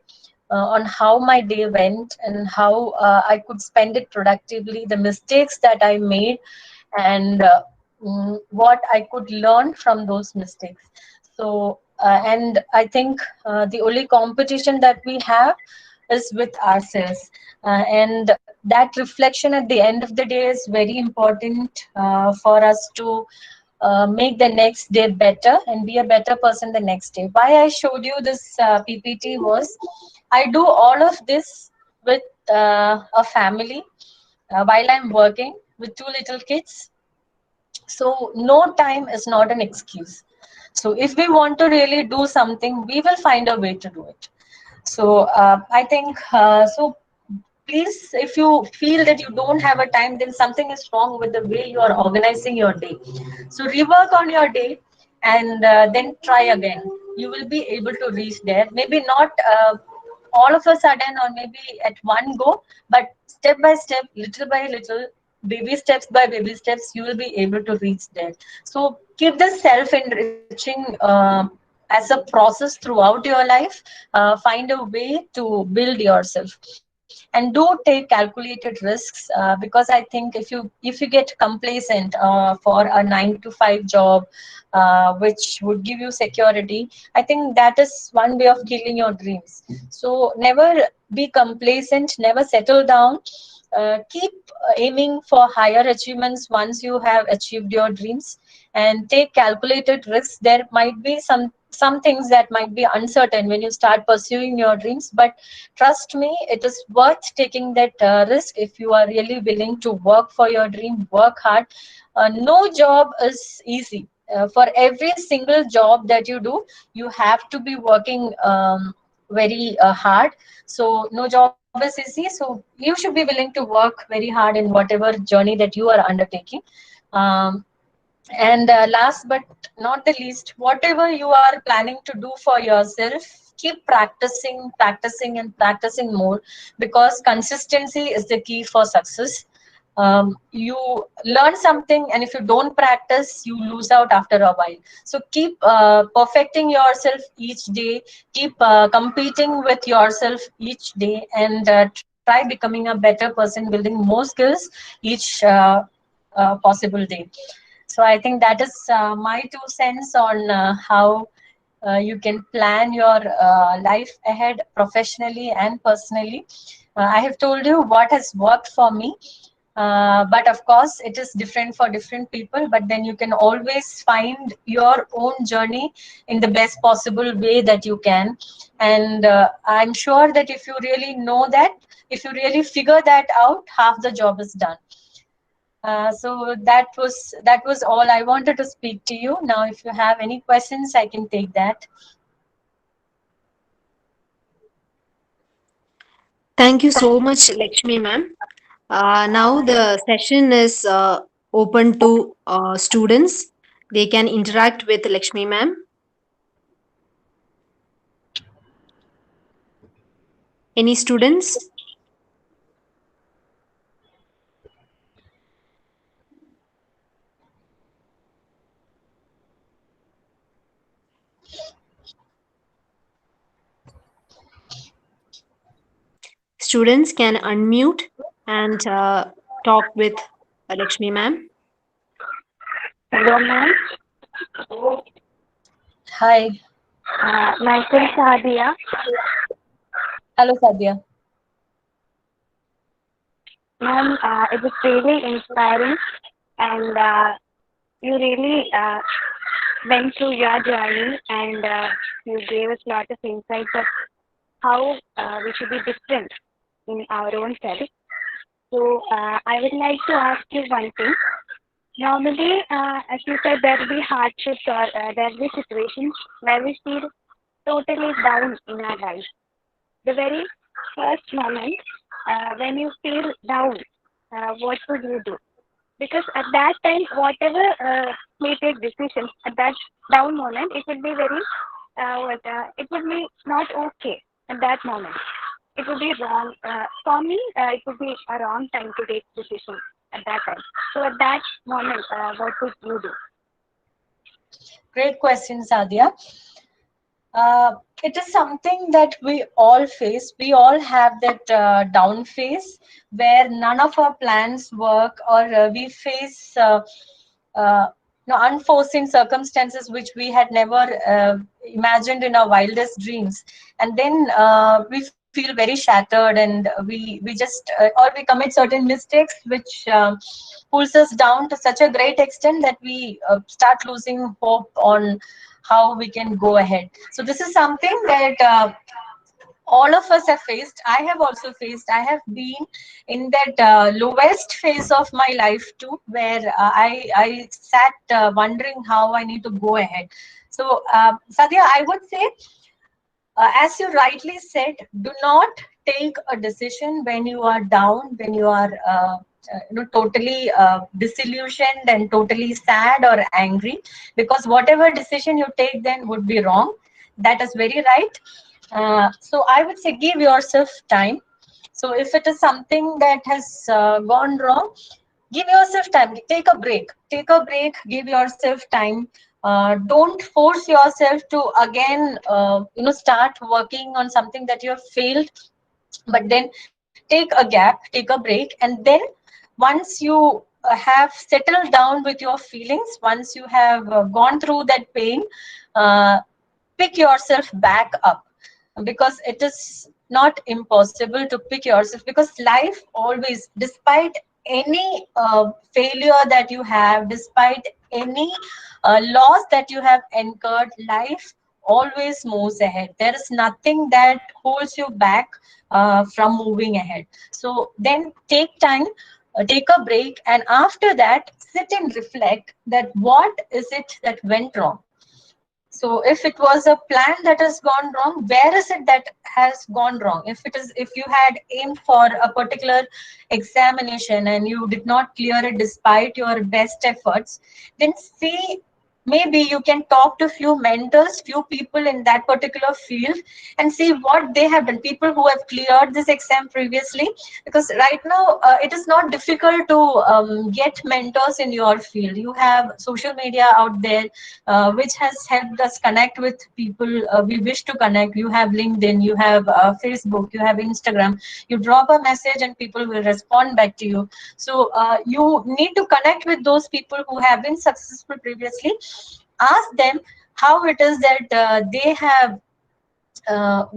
on how my day went and how I could spend it productively, the mistakes that I made, and what I could learn from those mistakes. So, and I think the only competition that we have is with ourselves. And that reflection at the end of the day is very important for us to make the next day better and be a better person the next day. Why I showed you this PPT was I do all of this with a family while I'm working with 2 little kids. So no time is not an excuse. So if we want to really do something, we will find a way to do it. So I think so. Please, if you feel that you don't have a time, then something is wrong with the way you are organizing your day. So rework on your day, and then try again. You will be able to reach there. Maybe not all of a sudden, or maybe at one go, but step by step, little by little, baby steps by baby steps, you will be able to reach there. So keep the self enriching as a process throughout your life. Find a way to build yourself, and do take calculated risks, because I think if you get complacent for a 9 to 5 job, which would give you security, I think that is one way of killing your dreams. So never be complacent, never settle down. Keep aiming for higher achievements once you have achieved your dreams, and take calculated risks. There might be some things that might be uncertain when you start pursuing your dreams, but trust me, it is worth taking that risk if you are really willing to work for your dream, work hard. No job is easy. For every single job that you do, you have to be working very hard. So no job is easy. So you should be willing to work very hard in whatever journey that you are undertaking. And last but not the least, whatever you are planning to do for yourself, keep practicing, practicing, and practicing more, because consistency is the key for success. you learn something, and if you don't practice, you lose out after a while. So keep perfecting yourself each day, keep competing with yourself each day, and try becoming a better person, building more skills each possible day. So I think that is my 2 cents on how you can plan your life ahead professionally and personally. I have told you what has worked for me, but of course it is different for different people, but then you can always find your own journey in the best possible way that you can. And I'm sure that if you really know that, if you really figure that out, half the job is done. So that was all I wanted to speak to you. Now if you have any questions, I can take that. Thank you so much, Lakshmi ma'am. Now the session is open to students. They can interact with Lakshmi ma'am. Any students? Students can unmute and talk with Lakshmi ma'am. Hello, ma'am. Hi. Myself Sadia. Hello, Sadia. Ma'am, it was really inspiring, and you really went through your journey, and you gave us a lot of insights of how we should be different in our own self. So I would like to ask you one thing. Normally, as you said, there will be hardships or there will be situations where we feel totally down in our life. The very first moment when you feel down, what would you do? Because at that time, whatever may take decisions at that down moment, it would be very, it would be not okay at that moment. It would be wrong. For me, it would be a wrong time to take decisions at that time. So at that moment, what would you do? Great question, Sadia. It is something that we all face. We all have that down phase where none of our plans work, or we face uh, unforeseen circumstances which we had never imagined in our wildest dreams. And then we feel very shattered, and we just or we commit certain mistakes which pulls us down to such a great extent that we start losing hope on how we can go ahead. So this is something that all of us have faced. I have also faced. I have been in that lowest phase of my life too, where I sat wondering how I need to go ahead. So Sadia, I would say, as you rightly said, do not take a decision when you are down, when you are totally disillusioned and totally sad or angry, because whatever decision you take then would be wrong. That is very right. So I would say give yourself time. So if it is something that has gone wrong, give yourself time. Take a break. Take a break. Give yourself time. Don't force yourself to again, start working on something that you have failed. But then take a gap, take a break, and then once you have settled down with your feelings, once you have gone through that pain, uh, pick yourself back up, because it is not impossible to pick yourself, because life always, despite any failure that you have, despite any loss that you have incurred, life always moves ahead. There is nothing that holds you back from moving ahead. So then take time, take a break, and after that sit and reflect that what is it that went wrong. So if it was a plan that has gone wrong, where is it that has gone wrong? If you had aimed for a particular examination and you did not clear it despite your best efforts, then see maybe you can talk to few mentors, few people in that particular field, and see what they have done, people who have cleared this exam previously. Because right now it is not difficult to get mentors in your field. You have social media out there, which has helped us connect with people we wish to connect. You have LinkedIn, you have Facebook, you have Instagram. You drop a message and people will respond back to you. So you need to connect with those people who have been successful previously. Ask them how it is that they have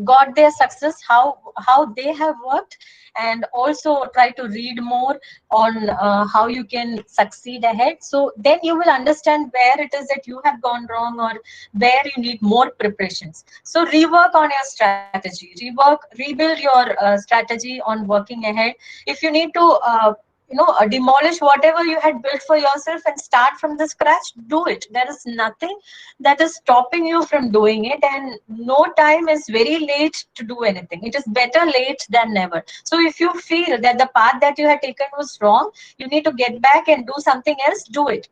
got their success, how they have worked, and also try to read more on how you can succeed ahead. So then you will understand where it is that you have gone wrong, or where you need more preparations. So rework on your strategy, rebuild your strategy on working ahead. If you need to demolish whatever you had built for yourself and start from the scratch, do it. There is nothing that is stopping you from doing it, and no time is very late to do anything. It is better late than never. So if you feel that the path that you had taken was wrong, you need to get back and do something else, do it.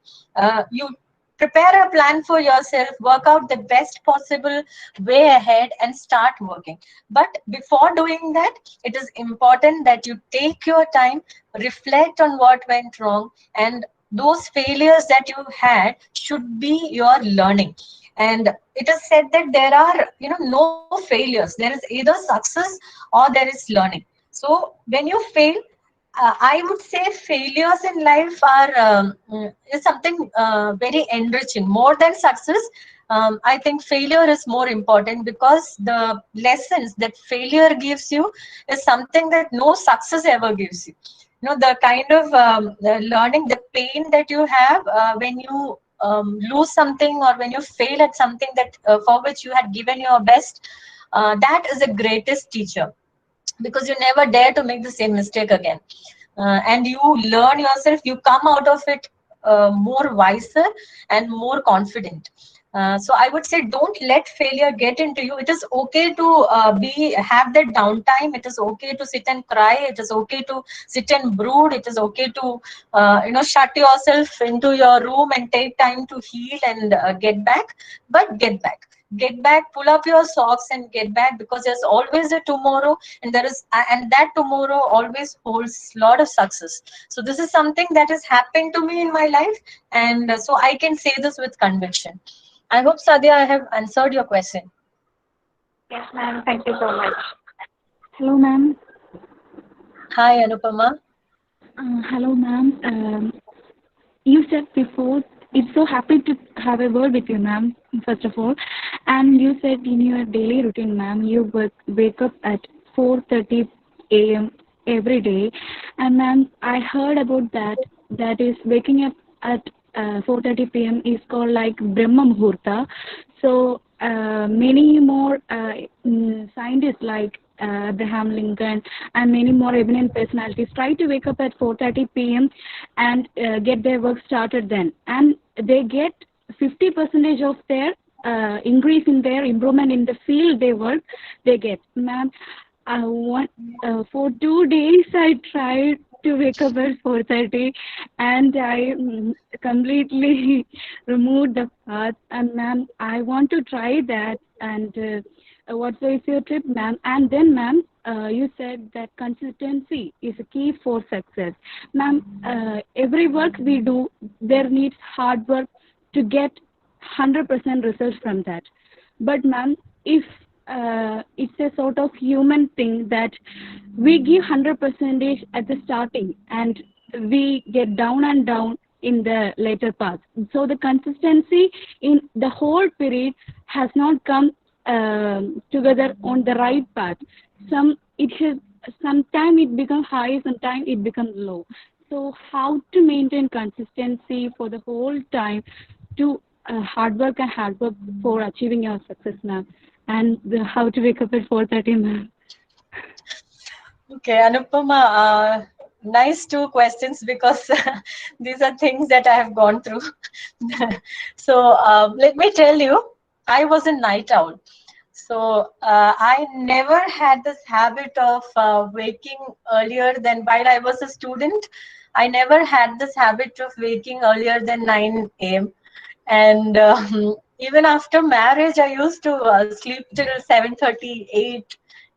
You prepare a plan for yourself, work out the best possible way ahead, and start working. But before doing that, it is important that you take your time, reflect on what went wrong, and those failures that you had should be your learning. And it is said that there are no failures. There is either success or there is learning. So when you fail, I would say failures in life are is something very enriching more than success. I think failure is more important, because the lessons that failure gives you is something that no success ever gives you. The kind of the learning, the pain that you have when you lose something, or when you fail at something that for which you had given your best, that is the greatest teacher, because you never dare to make the same mistake again. And you learn yourself, you come out of it more wiser and more confident. So I would say, don't let failure get into you. It is okay to have that downtime. It is okay to sit and cry. It is okay to sit and brood. It is okay to shut yourself into your room and take time to heal and get back. But get back, pull up your socks and get back, because there's always a tomorrow, and that tomorrow always holds a lot of success. So this is something that has happened to me in my life, and so I can say this with conviction. I hope, Sadia, I have answered your question. Yes, ma'am. Thank you so much. Hello, ma'am. Hi, Anupama. Hello, ma'am. You said before, it's so happy to have a word with you, ma'am, first of all. And you said in your daily routine, ma'am, you wake up at 4:30 a.m. every day. And ma'am, I heard about that. That is, waking up at 4:30 p.m. is called like Brahma Muhurta. So many more scientists like Abraham Lincoln and many more eminent personalities try to wake up at 4:30 p.m. and get their work started then, and they get 50% of their increase in their improvement in the field they work. They get, ma'am. For 2 days I tried to wake up at 4:30, and I completely removed the path. And ma'am, I want to try that. And what is your tip, ma'am? And then, ma'am, you said that consistency is a key for success. Ma'am, every work we do, there needs hard work to get 100% results from that. But ma'am, if it's a sort of human thing that we give 100% at the starting, and we get down and down in the later part. So the consistency in the whole period has not come together on the right path. Sometimes it becomes high, sometimes it becomes low. So how to maintain consistency for the whole time to hard work for achieving your success, ma'am? And how to wake up at 4:30, ma'am? Okay, Anupama, nice two questions, because these are things that I have gone through. So let me tell you, I was a night owl. So I never had this habit of waking earlier than, while I was a student, I never had this habit of waking earlier than 9 a.m. And even after marriage, I used to sleep till 7:30,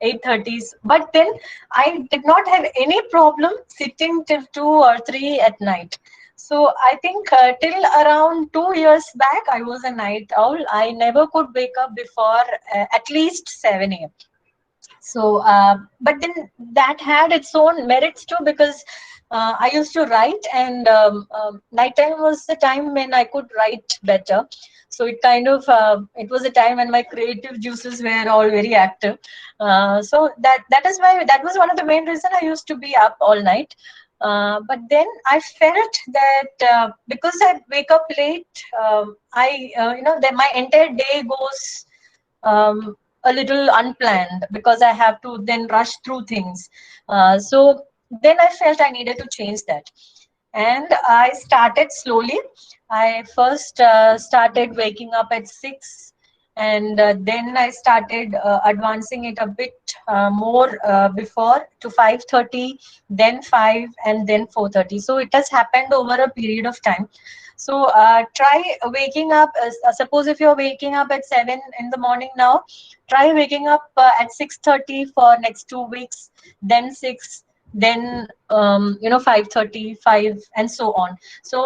8:30. But then I did not have any problem sitting till 2 or 3 at night. So I think till around 2 years back, I was a night owl. I never could wake up before at least 7 a.m. So, but then that had its own merits too, because I used to write, and nighttime was the time when I could write better. So it kind of it was a time when my creative juices were all very active. So that is why that was one of the main reason I used to be up all night. But then I felt that because I wake up late, I that my entire day goes a little unplanned, because I have to then rush through things. So then I felt I needed to change that. And I started slowly. I first started waking up at 6, and then I started advancing it a bit more before to 5:30, then 5, and then 4:30. So it has happened over a period of time. So try waking up. Suppose if you're waking up at 7 in the morning now, try waking up at 6:30 for next 2 weeks, then 6, then 5:30, 5, and so on. So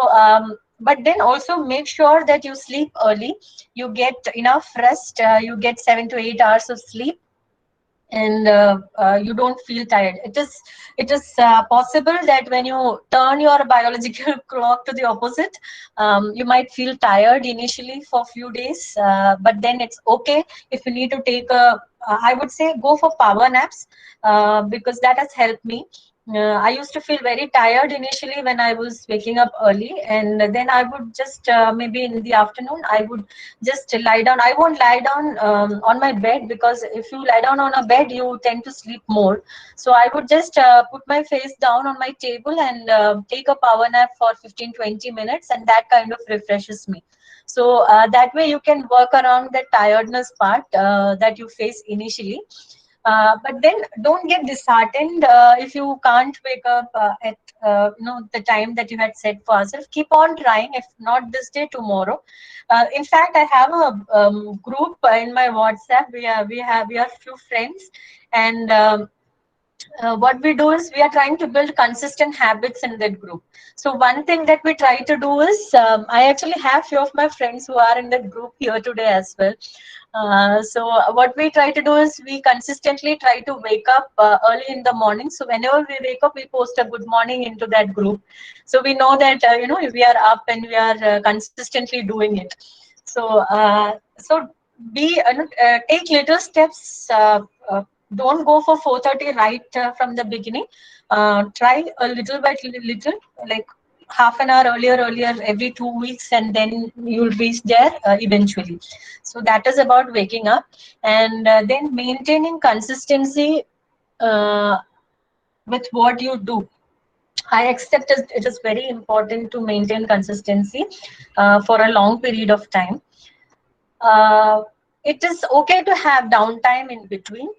but then also make sure that you sleep early, you get enough rest, you get 7 to 8 hours of sleep, and you don't feel tired. It is possible that when you turn your biological clock to the opposite, you might feel tired initially for a few days, but then it's okay if you need to take a I would say go for power naps, because that has helped me. I used to feel very tired initially when I was waking up early, and then I would just maybe in the afternoon I would just lie down. I won't lie down on my bed, because if you lie down on a bed, you tend to sleep more. So I would just put my face down on my table and take a power nap for 15-20 minutes, and that kind of refreshes me. So that way you can work around the tiredness part that you face initially. But then don't get disheartened if you can't wake up at the time that you had set for yourself. Keep on trying. If not this day, tomorrow. In fact, I have a group in my WhatsApp. We are few friends, and what we do is we are trying to build consistent habits in that group. So one thing that we try to do is I actually have few of my friends who are in that group here today as well. So what we try to do is we consistently try to wake up early in the morning. So whenever we wake up, we post a good morning into that group. So we know that we are up and we are consistently doing it. So be take little steps. Don't go for 4:30 right from the beginning. Try a little by little, like half an hour earlier every 2 weeks, and then you'll reach there eventually. So that is about waking up, and then maintaining consistency with what you do. I accept it is very important to maintain consistency for a long period of time. It is okay to have downtime in between.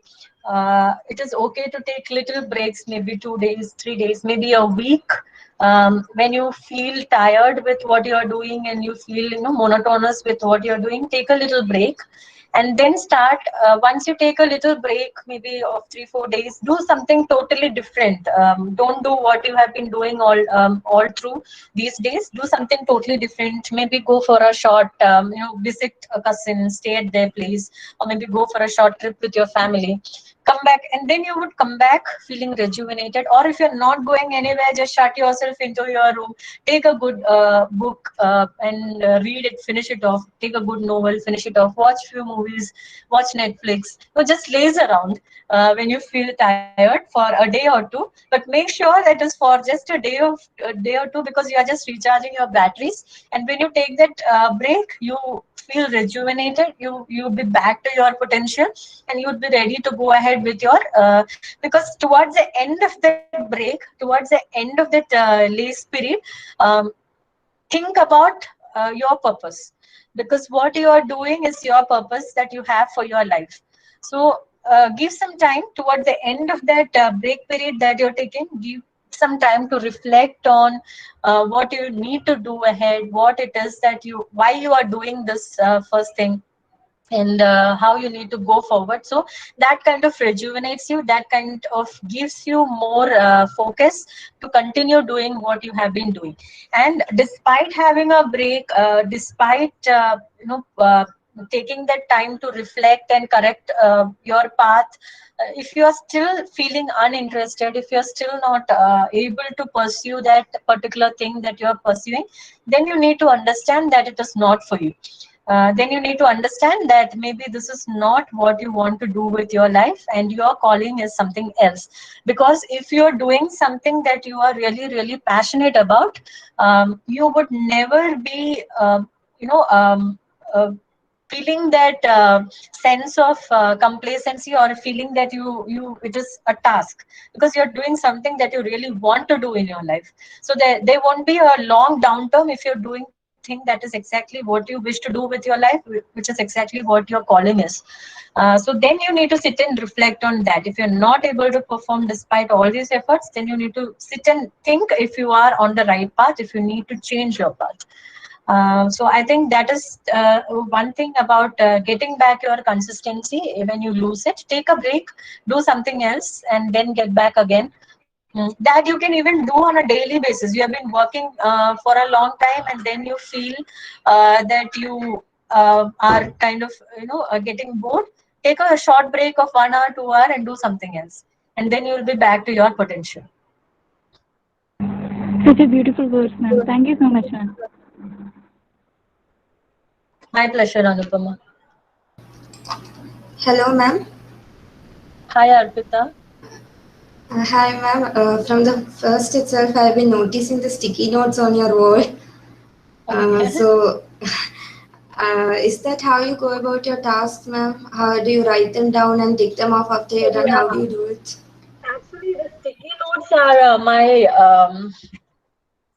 It is okay to take little breaks, maybe 2 days, 3 days, maybe a week. When you feel tired with what you are doing and you feel monotonous with what you're doing, take a little break, and then start. Once you take a little break, maybe of 3-4 days, do something totally different. Don't do what you have been doing all through these days. Do something totally different. Maybe go for a short visit a cousin, stay at their place, or maybe go for a short trip with your family. Come back, and then you would come back feeling rejuvenated. Or if you're not going anywhere, just shut yourself into your room, take a good book and read it, finish it off. Take a good novel, finish it off. Watch few movies, watch Netflix, or just laze around when you feel tired for a day or two. But make sure that is for just a day or two, because you are just recharging your batteries. And when you take that break, you feel rejuvenated. You'll be back to your potential, and you'll be ready to go ahead with your because towards the end of that break, towards the end of that lace period, um, think about your purpose, because what you are doing is your purpose that you have for your life. So give some time towards the end of that break period that you're taking. Give some time to reflect on what you need to do ahead, what it is that why you are doing this first thing, and how you need to go forward. So that kind of rejuvenates you, that kind of gives you more focus to continue doing what you have been doing. And despite having a break, despite taking that time to reflect and correct your path, if you are still feeling uninterested, if you're still not able to pursue that particular thing that you're pursuing, then you need to understand that it is not for you. Then you need to understand that maybe this is not what you want to do with your life, and your calling is something else. Because if you're doing something that you are really, really passionate about, you would never be, you know, feeling that sense of complacency, or feeling that it is a task, because you're doing something that you really want to do in your life. So there won't be a long downturn if you're doing thing that is exactly what you wish to do with your life, which is exactly what your calling is. So then you need to sit and reflect on that. If you're not able to perform despite all these efforts, then you need to sit and think if you are on the right path, if you need to change your path. So I think that is one thing about getting back your consistency. When you lose it, take a break, do something else, and then get back again. That you can even do on a daily basis. You have been working for a long time, and then you feel that you are kind of getting bored. Take a short break of 1 hour, 2 hour, and do something else, and then you will be back to your potential. Such a beautiful words, ma'am. Thank you so much, ma'am. My pleasure, Anupama. Hello, ma'am. Hi, Arpita. Hi, ma'am. From the first itself, I've been noticing the sticky notes on your wall. Okay. Is that how you go about your tasks, ma'am? How do you write them down and tick them off after you're done? How do you do it? Actually, the sticky notes are my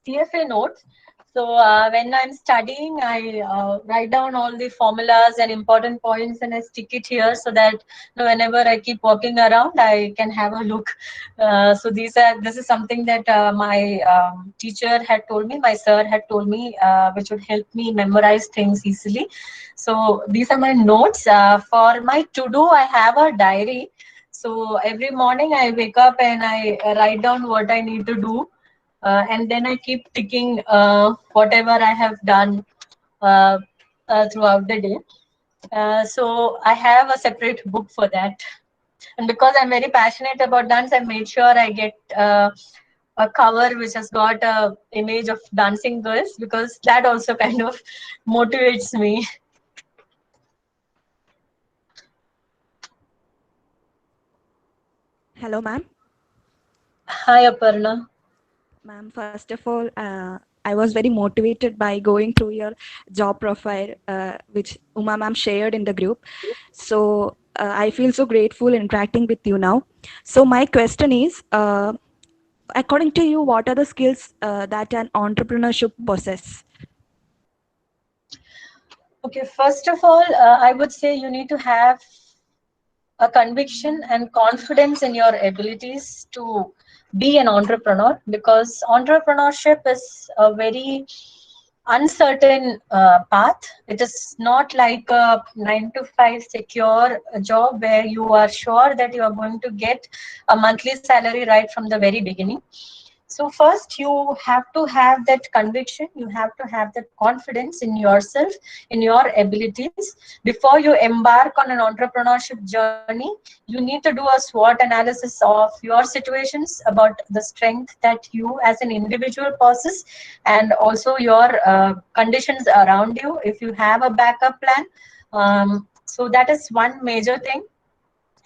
CFA notes. So when I'm studying, I write down all the formulas and important points, and I stick it here so that whenever I keep walking around, I can have a look. So this is something that my teacher had told me, my sir had told me, which would help me memorize things easily. So these are my notes. For my to-do, I have a diary. So every morning I wake up and I write down what I need to do. And then I keep ticking whatever I have done throughout the day. So I have a separate book for that. And because I'm very passionate about dance, I made sure I get a cover which has got a image of dancing girls, because that also kind of motivates me. Hello, ma'am. Hi, Aparna. Ma'am, first of all, I was very motivated by going through your job profile, which Uma ma'am shared in the group. So I feel so grateful interacting with you now. So my question is, according to you, what are the skills that an entrepreneurship possess? Okay, first of all, I would say you need to have a conviction and confidence in your abilities to be an entrepreneur, because entrepreneurship is a very uncertain path. It is not like a 9 to 5 secure job where you are sure that you are going to get a monthly salary right from the very beginning. So first you have to have that conviction, you have to have that confidence in yourself, in your abilities. Before you embark on an entrepreneurship journey, you need to do a SWOT analysis of your situations, about the strength that you as an individual possess, and also your conditions around you, if you have a backup plan. So that is one major thing.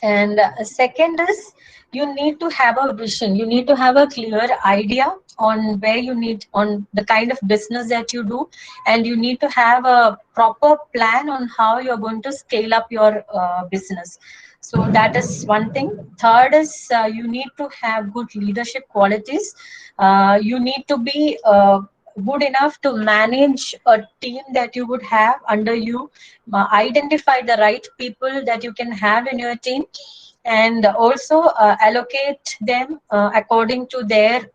And second is, you need to have a vision. You need to have a clear idea on where you need, on the kind of business that you do, and you need to have a proper plan on how you're going to scale up your business. So that is one thing. Third is, you need to have good leadership qualities. You need to be good enough to manage a team that you would have under you, identify the right people that you can have in your team, and also allocate them according to their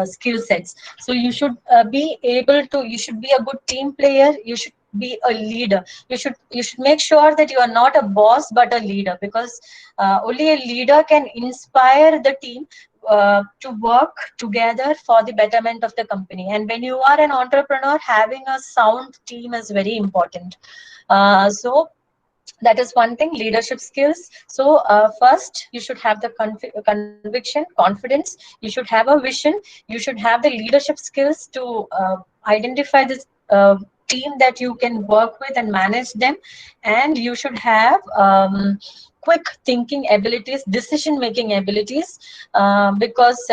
skill sets. So you should be able to, you should be a good team player, you should be a leader, you should make sure that you are not a boss but a leader, because only a leader can inspire the team to work together for the betterment of the company. And when you are an entrepreneur, having a sound team is very important. So that is one thing, leadership skills. So first you should have the conviction, confidence, you should have a vision, you should have the leadership skills to identify this team that you can work with and manage them. And you should have quick thinking abilities, decision making abilities, because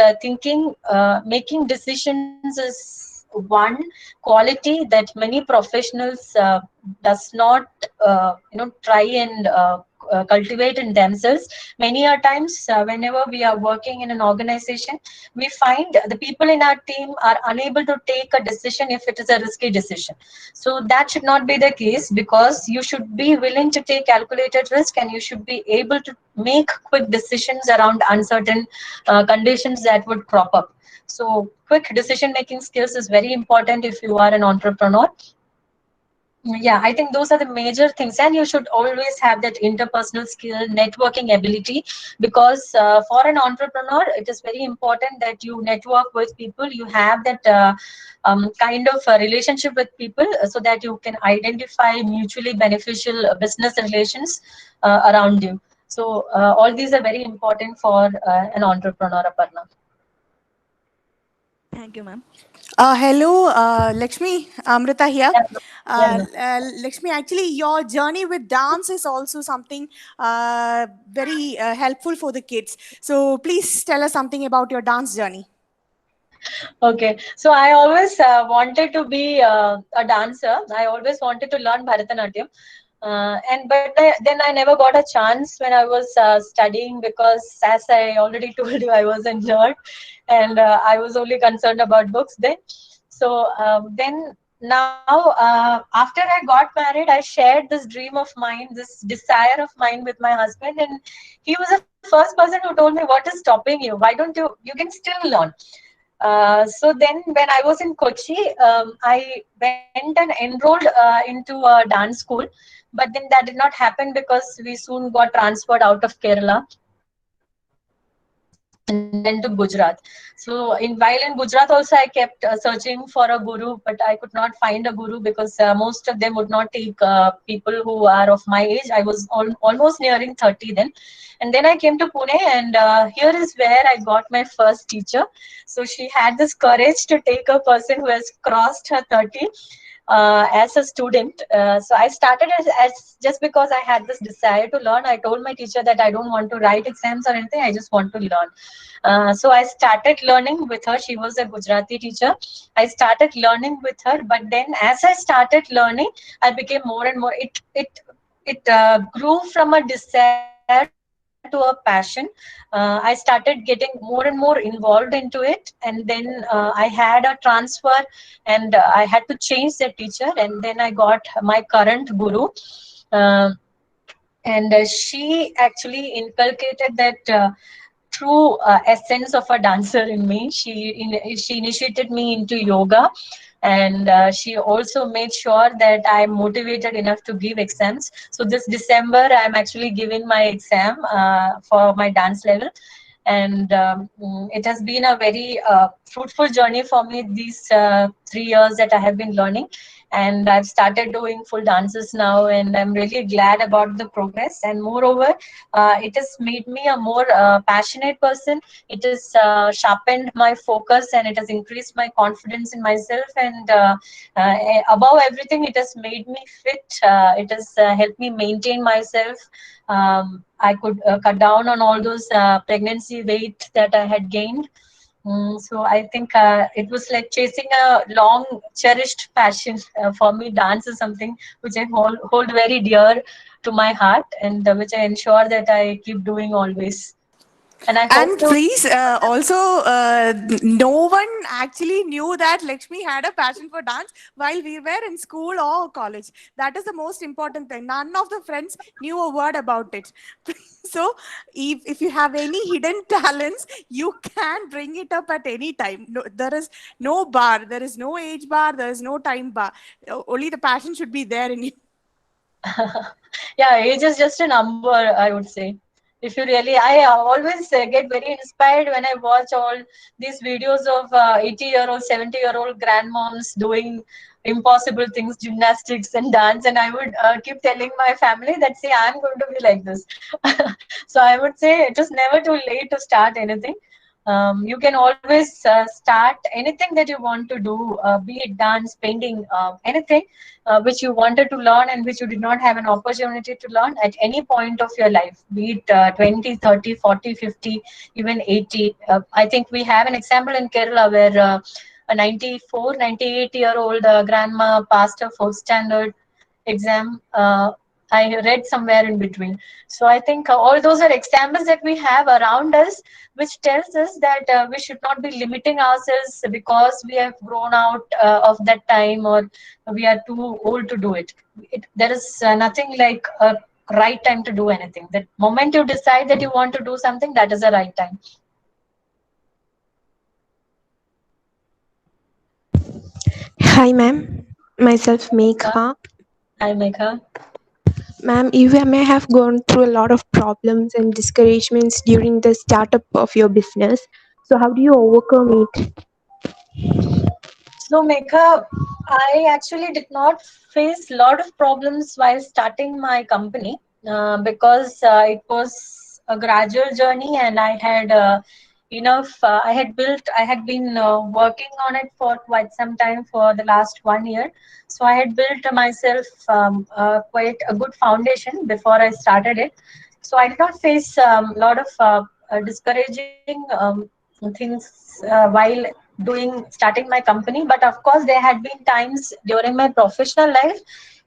making decisions is one quality that many professionals does not try and cultivate in themselves. Many a times whenever we are working in an organization, we find the people in our team are unable to take a decision if it is a risky decision. So that should not be the case, because you should be willing to take calculated risk, and you should be able to make quick decisions around uncertain conditions that would crop up. So quick decision making skills is very important if you are an entrepreneur. Yeah, I think those are the major things. And you should always have that interpersonal skill, networking ability, because for an entrepreneur, it is very important that you network with people, you have that kind of relationship with people, so that you can identify mutually beneficial business relations around you. So all these are very important for an entrepreneur, Aparna. Thank you, ma'am. Hello, Lakshmi, Amrita here. Yeah, Lakshmi, actually, your journey with dance is also something very helpful for the kids. So please tell us something about your dance journey. Okay, so I always wanted to be a dancer. I always wanted to learn Bharatanatyam. Then I never got a chance when I was studying, because as I already told you, I was a nerd, and I was only concerned about books then. So then now after I got married, I shared this dream of mine, this desire of mine with my husband, and he was the first person who told me, what is stopping you? Why don't you can still learn. So then when I was in Kochi, I went and enrolled into a dance school, but then that did not happen because we soon got transferred out of Kerala and then to Gujarat. So while in Gujarat also, I kept searching for a guru, but I could not find a guru, because most of them would not take people who are of my age. I was almost nearing 30 then. And then I came to Pune, and here is where I got my first teacher. So she had this courage to take a person who has crossed her 30 as a student. So I started as just because I had this desire to learn. I told my teacher that I don't want to write exams or anything, I just want to learn. So I started learning with her. She was a Gujarati teacher. I started learning with her, but then as I started learning, I became more and more, it grew from a desire to a passion. I started getting more and more involved into it, and then I had a transfer, and I had to change the teacher, and then I got my current guru. Uh, and she actually inculcated that true essence of a dancer in me. She initiated me into yoga, and she also made sure that I'm motivated enough to give exams. So this December, I'm actually giving my exam for my dance level. And it has been a very fruitful journey for me these 3 years that I have been learning. And I've started doing full dances now, and I'm really glad about the progress. And moreover, it has made me a more passionate person. It has sharpened my focus, and it has increased my confidence in myself. And above everything, it has made me fit. It has helped me maintain myself. I could cut down on all those pregnancy weight that I had gained. So I think it was like chasing a long cherished passion. For me, dance is something which I hold very dear to my heart, and which I ensure that I keep doing always. And I hope And to. please, also, no one actually knew that Lakshmi had a passion for dance while we were in school or college. That is the most important thing. None of the friends knew a word about it. So, if you have any hidden talents, you can bring it up at any time. No, there is no bar, there is no age bar, there is no time bar. Only the passion should be there in you. Yeah, age is just a number, I would say. If you really, I always get very inspired when I watch all these videos of 80-year-old, 70-year-old grandmoms doing impossible things, gymnastics and dance. And I would keep telling my family that, see, I'm going to be like this. So I would say it is never too late to start anything. You can always start anything that you want to do, be it dance, painting, anything which you wanted to learn and which you did not have an opportunity to learn at any point of your life, be it 20, 30, 40, 50, even 80. I think we have an example in Kerala where a 94, 98-year-old grandma passed her fourth standard exam. I read somewhere in between. So I think all those are examples that we have around us, which tells us that we should not be limiting ourselves because we have grown out of that time or we are too old to do it. There is nothing like a right time to do anything. The moment you decide that you want to do something, that is the right time. Hi, ma'am. Myself, Megha. Hi, Megha. Ma'am, you may have gone through a lot of problems and discouragements during the startup of your business. So, how do you overcome it? So, Megha, I actually did not face a lot of problems while starting my company because it was a gradual journey and I had enough, I had been working on it for quite some time for the last 1 year. So, I had built myself quite a good foundation before I started it. So, I did not face a lot of discouraging things while starting my company. But of course there had been times during my professional life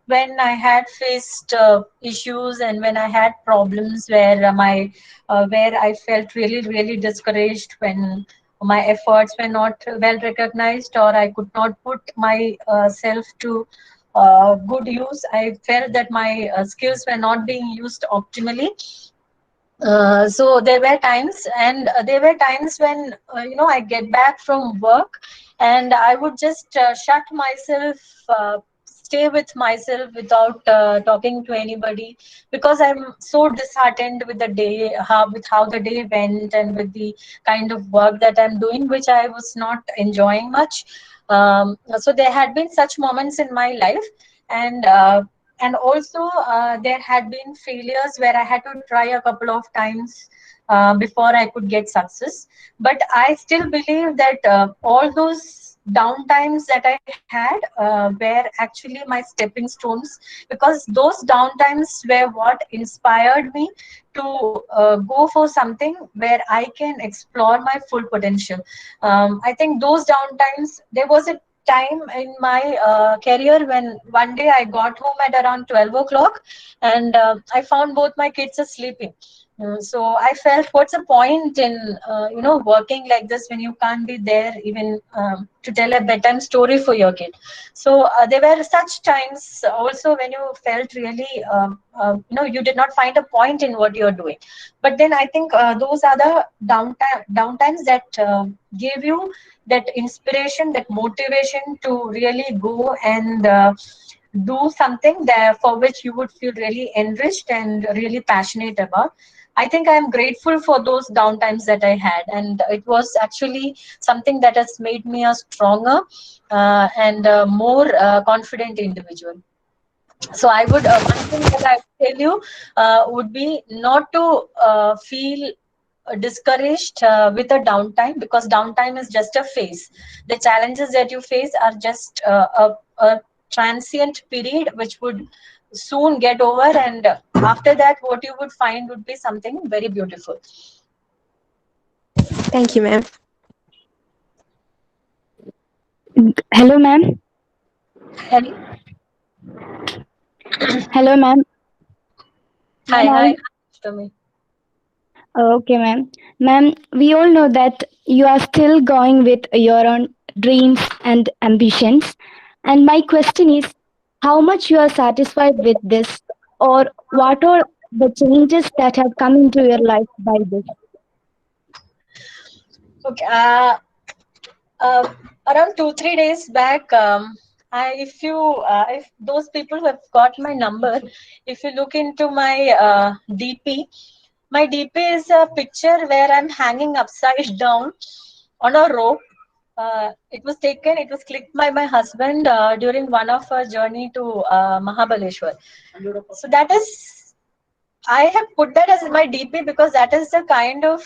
when I had faced issues and when I had problems where where I felt really discouraged, when my efforts were not well recognized or I could not put my self to good use. I felt that my skills were not being used optimally. So there were times, and there were times when I get back from work, and I would just shut myself, stay with myself without talking to anybody, because I'm so disheartened with the day, how the day went, and with the kind of work that I'm doing, which I was not enjoying much. So there had been such moments in my life, and also there had been failures where I had to try a couple of times before I could get success. But I still believe that all those downtimes that I had were actually my stepping stones, because those downtimes were what inspired me to go for something where I can explore my full potential. I think those downtimes, there was a time in my career when one day I got home at around 12 o'clock, and I found both my kids are sleeping. So I felt, what's the point in working like this when you can't be there even to tell a bedtime story for your kid? So there were such times also when you felt really you did not find a point in what you're doing. But then I think those are the downtimes that gave you that inspiration, that motivation to really go and do something there for which you would feel really enriched and really passionate about. I think I'm grateful for those downtimes that I had, and it was actually something that has made me a stronger and more confident individual. So I would, one thing that I would tell you would be not to feel discouraged with a downtime, because downtime is just a phase. The challenges that you face are just a transient period which would soon get over, and after that what you would find would be something very beautiful. Thank you, ma'am. Hello, ma'am. Hello. Hello, ma'am. Hi. Hi. Ashwini. Okay, ma'am. Ma'am, we all know that you are still going with your own dreams and ambitions. And my question is, how much you are satisfied with this, or what are the changes that have come into your life by this? Okay. Around 2-3 days back, if those people who have got my number, if you look into my DP, my DP is a picture where I'm hanging upside down on a rope. It was clicked by my husband during one of our journey to Mahabaleshwar. So that is, I have put that as my DP because that is the kind of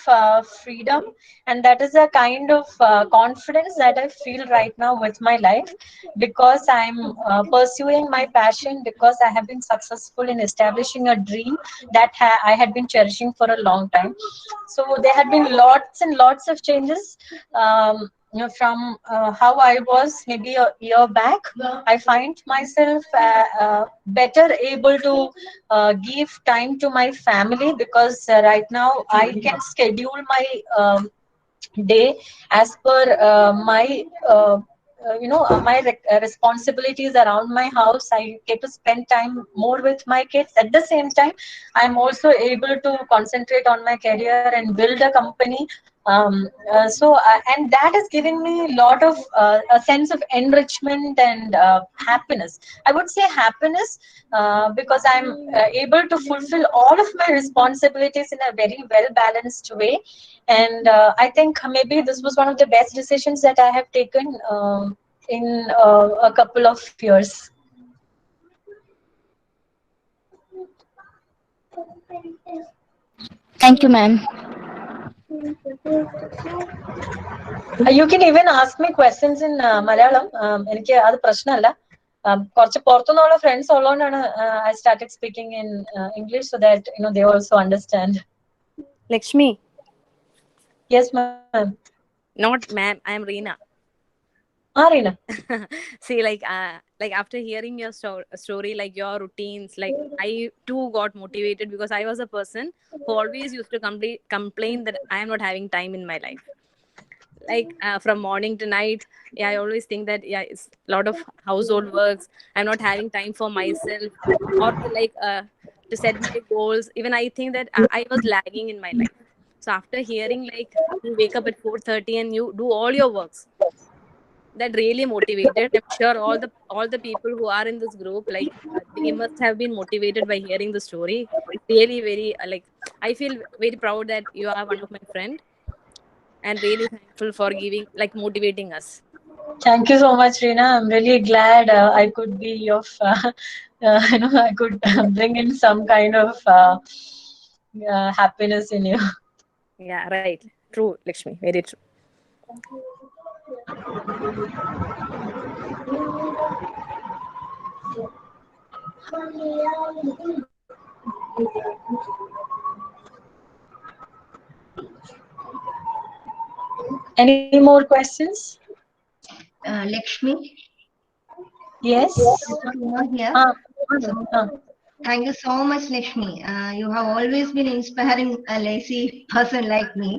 freedom and that is the kind of confidence that I feel right now with my life, because I'm pursuing my passion, because I have been successful in establishing a dream that I had been cherishing for a long time. So there had been lots and lots of changes. From how I was maybe a year back, I find myself better able to give time to my family, because right now I can schedule my day as per my responsibilities around my house. I get to spend time more with my kids. At the same time, I'm also able to concentrate on my career and build a company. And that is giving me a lot of a sense of enrichment and happiness. I would say happiness, because I'm able to fulfill all of my responsibilities in a very well balanced way. And I think maybe this was one of the best decisions that I have taken in a couple of years. Thank you, ma'am. You can even ask me questions in Malayalam. എനിക്ക് അത് പ്രശ്നമല്ല. കുറച്ച് പുറത്തുനിന്നുള്ള friends ഉള്ളതുകൊണ്ടാണ് I started speaking in English, so that they also understand. Lakshmi. Yes, ma'am. Not ma'am, I am Reena. Reena. See, like after hearing your story, like your routines, like I too got motivated, because I was a person who always used to complain that I am not having time in my life. Like from morning to night, yeah, I always think that it's a lot of household works. I'm not having time for myself, or to set my goals. Even I think that I was lagging in my life. So after hearing like you wake up at 4:30 and you do all your works, that really motivated. I'm sure all the people who are in this group, like they must have been motivated by hearing the story. Really very I feel very proud that you are one of my friend, and really thankful for motivating us. Thank you so much, Reena. I'm really glad I could be of I could bring in some kind of happiness in you. Yeah, right. True, Lakshmi. Very true. Any more questions? Lakshmi? Yes. Here. Thank you so much, Lakshmi. You have always been inspiring a lazy person like me.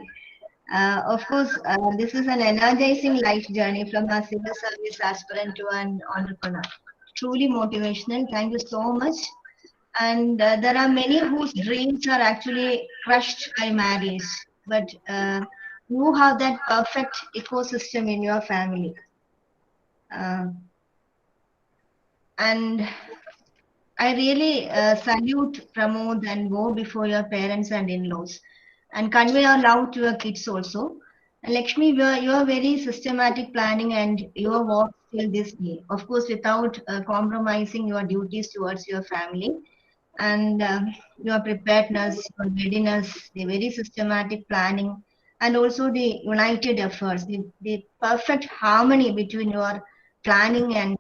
Of course, this is an energizing life journey from a civil service aspirant to an entrepreneur. Truly motivational. Thank you so much. And there are many whose dreams are actually crushed by marriage, but you have that perfect ecosystem in your family. And I really salute, promote, and go before your parents and in-laws, and convey our love to your kids also. And Lakshmi, you are very systematic planning, and your work till this day. Of course, without compromising your duties towards your family, and your preparedness, your readiness, the very systematic planning, and also the united efforts, the perfect harmony between your planning and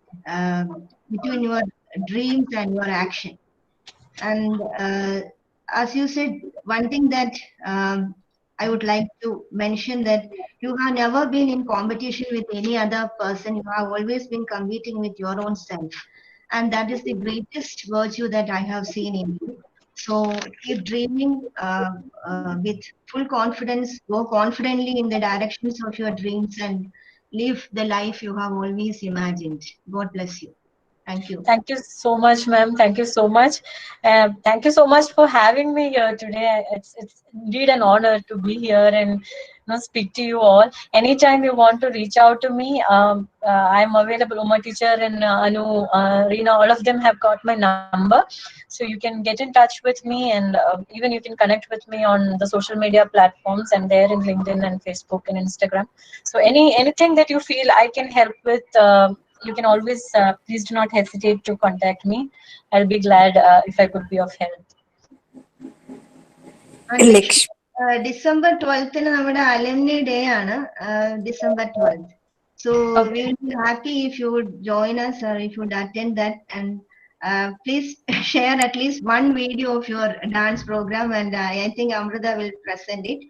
between your dreams and your action. And as you said, one thing that I would like to mention, that you have never been in competition with any other person. You have always been competing with your own self. And that is the greatest virtue that I have seen in you. So keep dreaming with full confidence. Go confidently in the directions of your dreams and live the life you have always imagined. God bless you. Thank you. Thank you so much, ma'am. Thank you so much. Thank you so much for having me here today. It's indeed an honor to be here and speak to you all. Anytime you want to reach out to me, I'm available. My teacher and Anu, Reena, all of them have got my number, so you can get in touch with me, and even you can connect with me on the social media platforms. I'm there in LinkedIn and Facebook and Instagram. So anything that you feel I can help with. You can always please do not hesitate to contact me. I'll be glad if I could be of help. December 12th നമ്മുടെ alumni day ആണ്, December 12th. So we will be happy if you would join us or if you would attend that, and please share at least one video of your dance program, and I think Amrita will present it.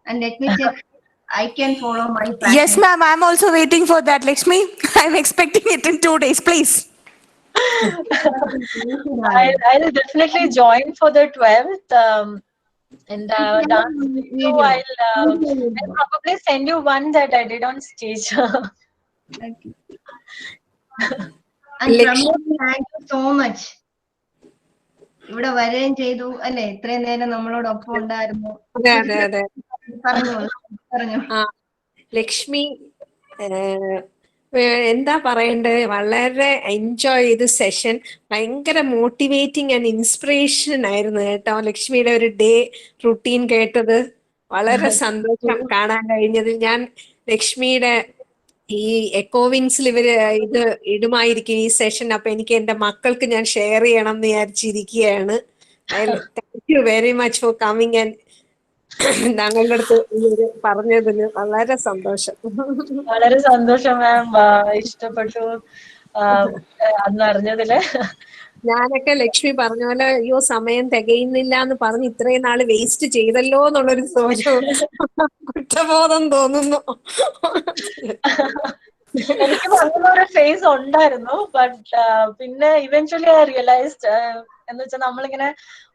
And let me check. I can follow my passion. Yes, ma'am. I'm also waiting for that, Lakshmi. I'm expecting it in 2 days, please. I'll definitely join for the 12th. And dance video, I'll probably send you one that I did on stage. Thank you. And Pramod, thank you so much. ഇവിടെ വരികയും ചെയ്തു അല്ലെ, ഇത്രയും നേരം നമ്മളോടൊപ്പം ഉണ്ടായിരുന്നു. പറഞ്ഞു. ലക്ഷ്മി എന്താ പറയണ്ടേ, വളരെ എൻജോയ് ചെയ്ത് സെഷൻ. ഭയങ്കര മോട്ടിവേറ്റിംഗ് ആൻഡ് ഇൻസ്പിറേഷൻ ആയിരുന്നു കേട്ടോ. ലക്ഷ്മിയുടെ ഒരു ഡേ റുട്ടീൻ കേട്ടത് വളരെ സന്തോഷം കാണാൻ കഴിഞ്ഞതിൽ. ഞാൻ ലക്ഷ്മിയുടെ ഈ എക്കോവിങ്സിൽ ഇവര് ഇത് ഇടുമായിരിക്കും ഈ സെഷൻ. അപ്പൊ എനിക്ക് എന്റെ മക്കൾക്ക് ഞാൻ ഷെയർ ചെയ്യണം എന്ന് വിചാരിച്ചിരിക്കുകയാണ്. Thank you very much for coming and താങ്കളുടെ അടുത്ത് പറഞ്ഞതിന് വളരെ സന്തോഷം. വളരെ സന്തോഷം മാം, ഇഷ്ടപ്പെട്ടു അന്ന് അറിഞ്ഞതില്. ഞാനൊക്കെ ലക്ഷ്മി പറഞ്ഞ പോലെ അയ്യോ സമയം തികയുന്നില്ല എന്ന് പറഞ്ഞ് ഇത്രയും നാള് വേസ്റ്റ് ചെയ്തല്ലോ എന്നുള്ളൊരു കുറ്റബോധം തോന്നുന്നു. എനിക്കും അങ്ങനെ ഒരു ഫേസ് ഉണ്ടായിരുന്നു. ബട്ട് പിന്നെ ഇവൻച്വലി ഐ റിയലൈസ്ഡ് എന്ന് വെച്ചാൽ നമ്മളിങ്ങനെ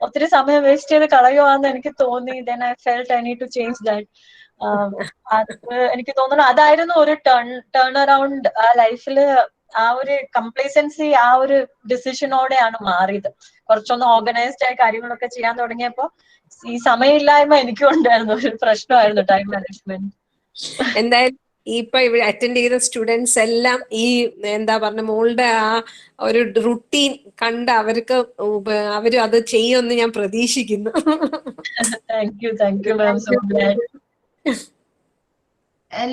ഒത്തിരി സമയം വേസ്റ്റ് ചെയ്ത് കളയുവാന്ന് എനിക്ക് തോന്നി. Then I felt I need to change that. അത് എനിക്ക് തോന്നുന്നു അതായിരുന്നു ഒരു ടേൺ അറൗണ്ട് ആ ലൈഫില്. ആ ഒരു കംപ്ലേസൻസി ആ ഒരു ഡിസിഷനോടെയാണ് മാറിയത്. കുറച്ചൊന്ന് ഓർഗനൈസ്ഡ് ആയി കാര്യങ്ങളൊക്കെ ചെയ്യാൻ തുടങ്ങിയപ്പോ ഈ സമയമില്ലായ്മ എനിക്കും ഉണ്ടായിരുന്നു, ഒരു പ്രശ്നമായിരുന്നു ടൈം മാനേജ്മെന്റ്. എന്തായാലും ഇപ്പൊ ഇവിടെ അറ്റൻഡ് ചെയ്ത സ്റ്റുഡൻസ് എല്ലാം ഈ എന്താ പറഞ്ഞ മോളുടെ ആ ഒരു റുട്ടീൻ കണ്ട് അവര് അത് ചെയ്യുമെന്ന് ഞാൻ പ്രതീക്ഷിക്കുന്നു. Thank you ma'am, so GLAAD.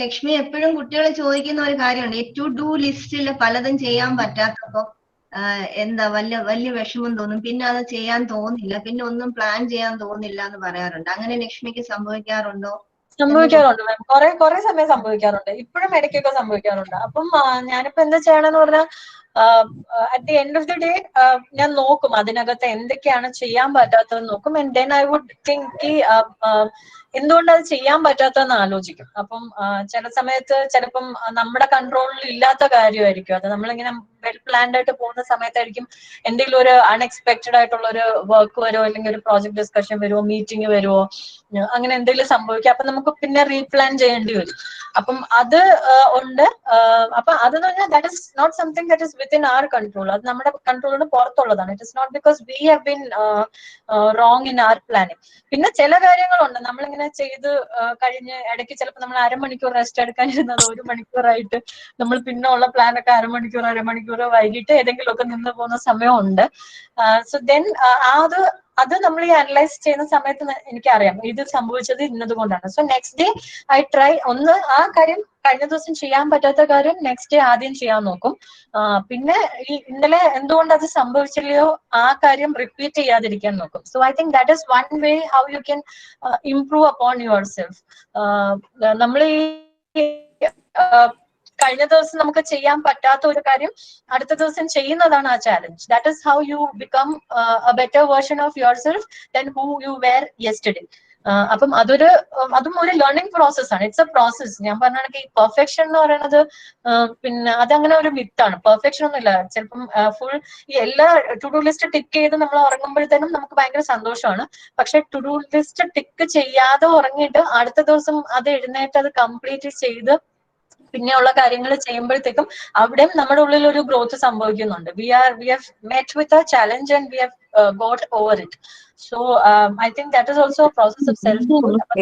Lakshmi എപ്പോഴും കുട്ടികൾ ചോദിക്കുന്ന ഒരു കാര്യമുണ്ട്, ഈ ടു ഡു ലിസ്റ്റിൽ പലതും ചെയ്യാൻ പറ്റാത്തപ്പോ എന്താ വലിയ വിഷമം തോന്നും, പിന്നെ അത് ചെയ്യാൻ തോന്നില്ല, പിന്നെ ഒന്നും പ്ലാൻ ചെയ്യാൻ തോന്നില്ല എന്ന് പറയാറുണ്ട്. അങ്ങനെ ലക്ഷ്മിക്ക് സംഭവിക്കാറുണ്ടോ? സംഭവിക്കാറുണ്ട് മാം, കുറെ സമയം സംഭവിക്കാറുണ്ട്. ഇപ്പോഴും ഇടയ്ക്കൊക്കെ സംഭവിക്കാറുണ്ട്. അപ്പം ഞാനിപ്പോ എന്താ ചെയ്യണമെന്ന് പറഞ്ഞാൽ at the end of the day ഞാൻ നോക്കും അതിനകത്ത് എന്തൊക്കെയാണ് ചെയ്യാൻ പറ്റാത്തതെന്ന് നോക്കും. And then I would think എന്തുകൊണ്ട് അത് ചെയ്യാൻ പറ്റാത്തതെന്ന് ആലോചിക്കും. അപ്പം ചില സമയത്ത് ചിലപ്പം നമ്മുടെ കൺട്രോളിൽ ഇല്ലാത്ത കാര്യമായിരിക്കും അത്. നമ്മളിങ്ങനെ വെൽ പ്ലാൻഡ് ആയിട്ട് പോകുന്ന സമയത്തായിരിക്കും എന്തെങ്കിലും ഒരു അൺഎക്സ്പെക്ടഡ് ആയിട്ടുള്ള ഒരു വർക്ക് വരുമോ, അല്ലെങ്കിൽ ഒരു പ്രോജക്ട് ഡിസ്കഷൻ വരുമോ, മീറ്റിംഗ് വരുമോ, അങ്ങനെ എന്തെങ്കിലും സംഭവിക്കും. അപ്പൊ നമുക്ക് പിന്നെ റീപ്ലാൻ ചെയ്യേണ്ടി വരും. അപ്പം അത് ഉണ്ട്. അപ്പൊ അതെന്ന് പറഞ്ഞാൽ that is not something that is within our control. അത് നമ്മുടെ കൺട്രോളിന് പുറത്തുള്ളതാണ്. It is not because we have been wrong in our planning. പിന്നെ ചില കാര്യങ്ങളുണ്ട് നമ്മളിങ്ങനെ ചെയ്ത് കഴിഞ്ഞ് ഇടയ്ക്ക് ചിലപ്പോൾ നമ്മൾ അരമണിക്കൂർ റെസ്റ്റ് എടുക്കാനിരുന്നത് 1 മണിക്കൂറായിട്ട് നമ്മൾ പിന്നെ ഉള്ള പ്ലാനൊക്കെ അരമണിക്കൂർ വൈകിട്ട് ഏതെങ്കിലുമൊക്കെ നിന്ന് പോകുന്ന സമയമുണ്ട്. സോ ദെൻ അത് നമ്മൾ ഈ അനലൈസ് ചെയ്യുന്ന സമയത്ത് എനിക്കറിയാം ഇത് സംഭവിച്ചത് ഇന്നത് കൊണ്ടാണ്. So next day I try ആ കാര്യം കഴിഞ്ഞ ദിവസം ചെയ്യാൻ പറ്റാത്ത കാര്യം നെക്സ്റ്റ് ഡേ ആദ്യം ചെയ്യാൻ നോക്കും. പിന്നെ ഈ ഇന്നലെ എന്തുകൊണ്ട് അത് സംഭവിച്ചില്ലയോ ആ കാര്യം റിപ്പീറ്റ് ചെയ്യാതിരിക്കാൻ നോക്കും. So I think that is one way how you can improve upon your self. നമ്മൾ ഈ കഴിഞ്ഞ ദിവസം നമുക്ക് ചെയ്യാൻ പറ്റാത്ത ഒരു കാര്യം അടുത്ത ദിവസം ചെയ്യുന്നതാണ് ആ challenge. That is how you become a better version of yourself than who you were yesterday. അപ്പം അതും ഒരു ലേണിംഗ് പ്രോസസ് ആണ്. It's a process. ഞാൻ പറഞ്ഞാണെങ്കിൽ ഈ പെർഫെക്ഷൻ എന്ന് പറയുന്നത് പിന്നെ അതങ്ങനെ ഒരു മിത്താണ്. പെർഫെക്ഷൻ ഒന്നുമില്ല. ചിലപ്പം ഫുൾ ഈ എല്ലാ ടു ഡു ലിസ്റ്റ് ടിക്ക് ചെയ്ത് നമ്മൾ ഉറങ്ങുമ്പോഴത്തേനും നമുക്ക് ഭയങ്കര സന്തോഷമാണ്. പക്ഷെ ടു ഡു ലിസ്റ്റ് ടിക്ക് ചെയ്യാതെ ഉറങ്ങിയിട്ട് അടുത്ത ദിവസം അത് എഴുന്നേറ്റ് അത് കംപ്ലീറ്റ് ചെയ്ത് പിന്നെയുള്ള കാര്യങ്ങൾ ചെയ്യുമ്പോഴത്തേക്കും അവിടെയും നമ്മുടെ ഉള്ളിൽ ഒരു ഗ്രോത്ത് സംഭവിക്കുന്നുണ്ട്. We have met with a challenge and we have got over it. So I think that is also a process of self-growth.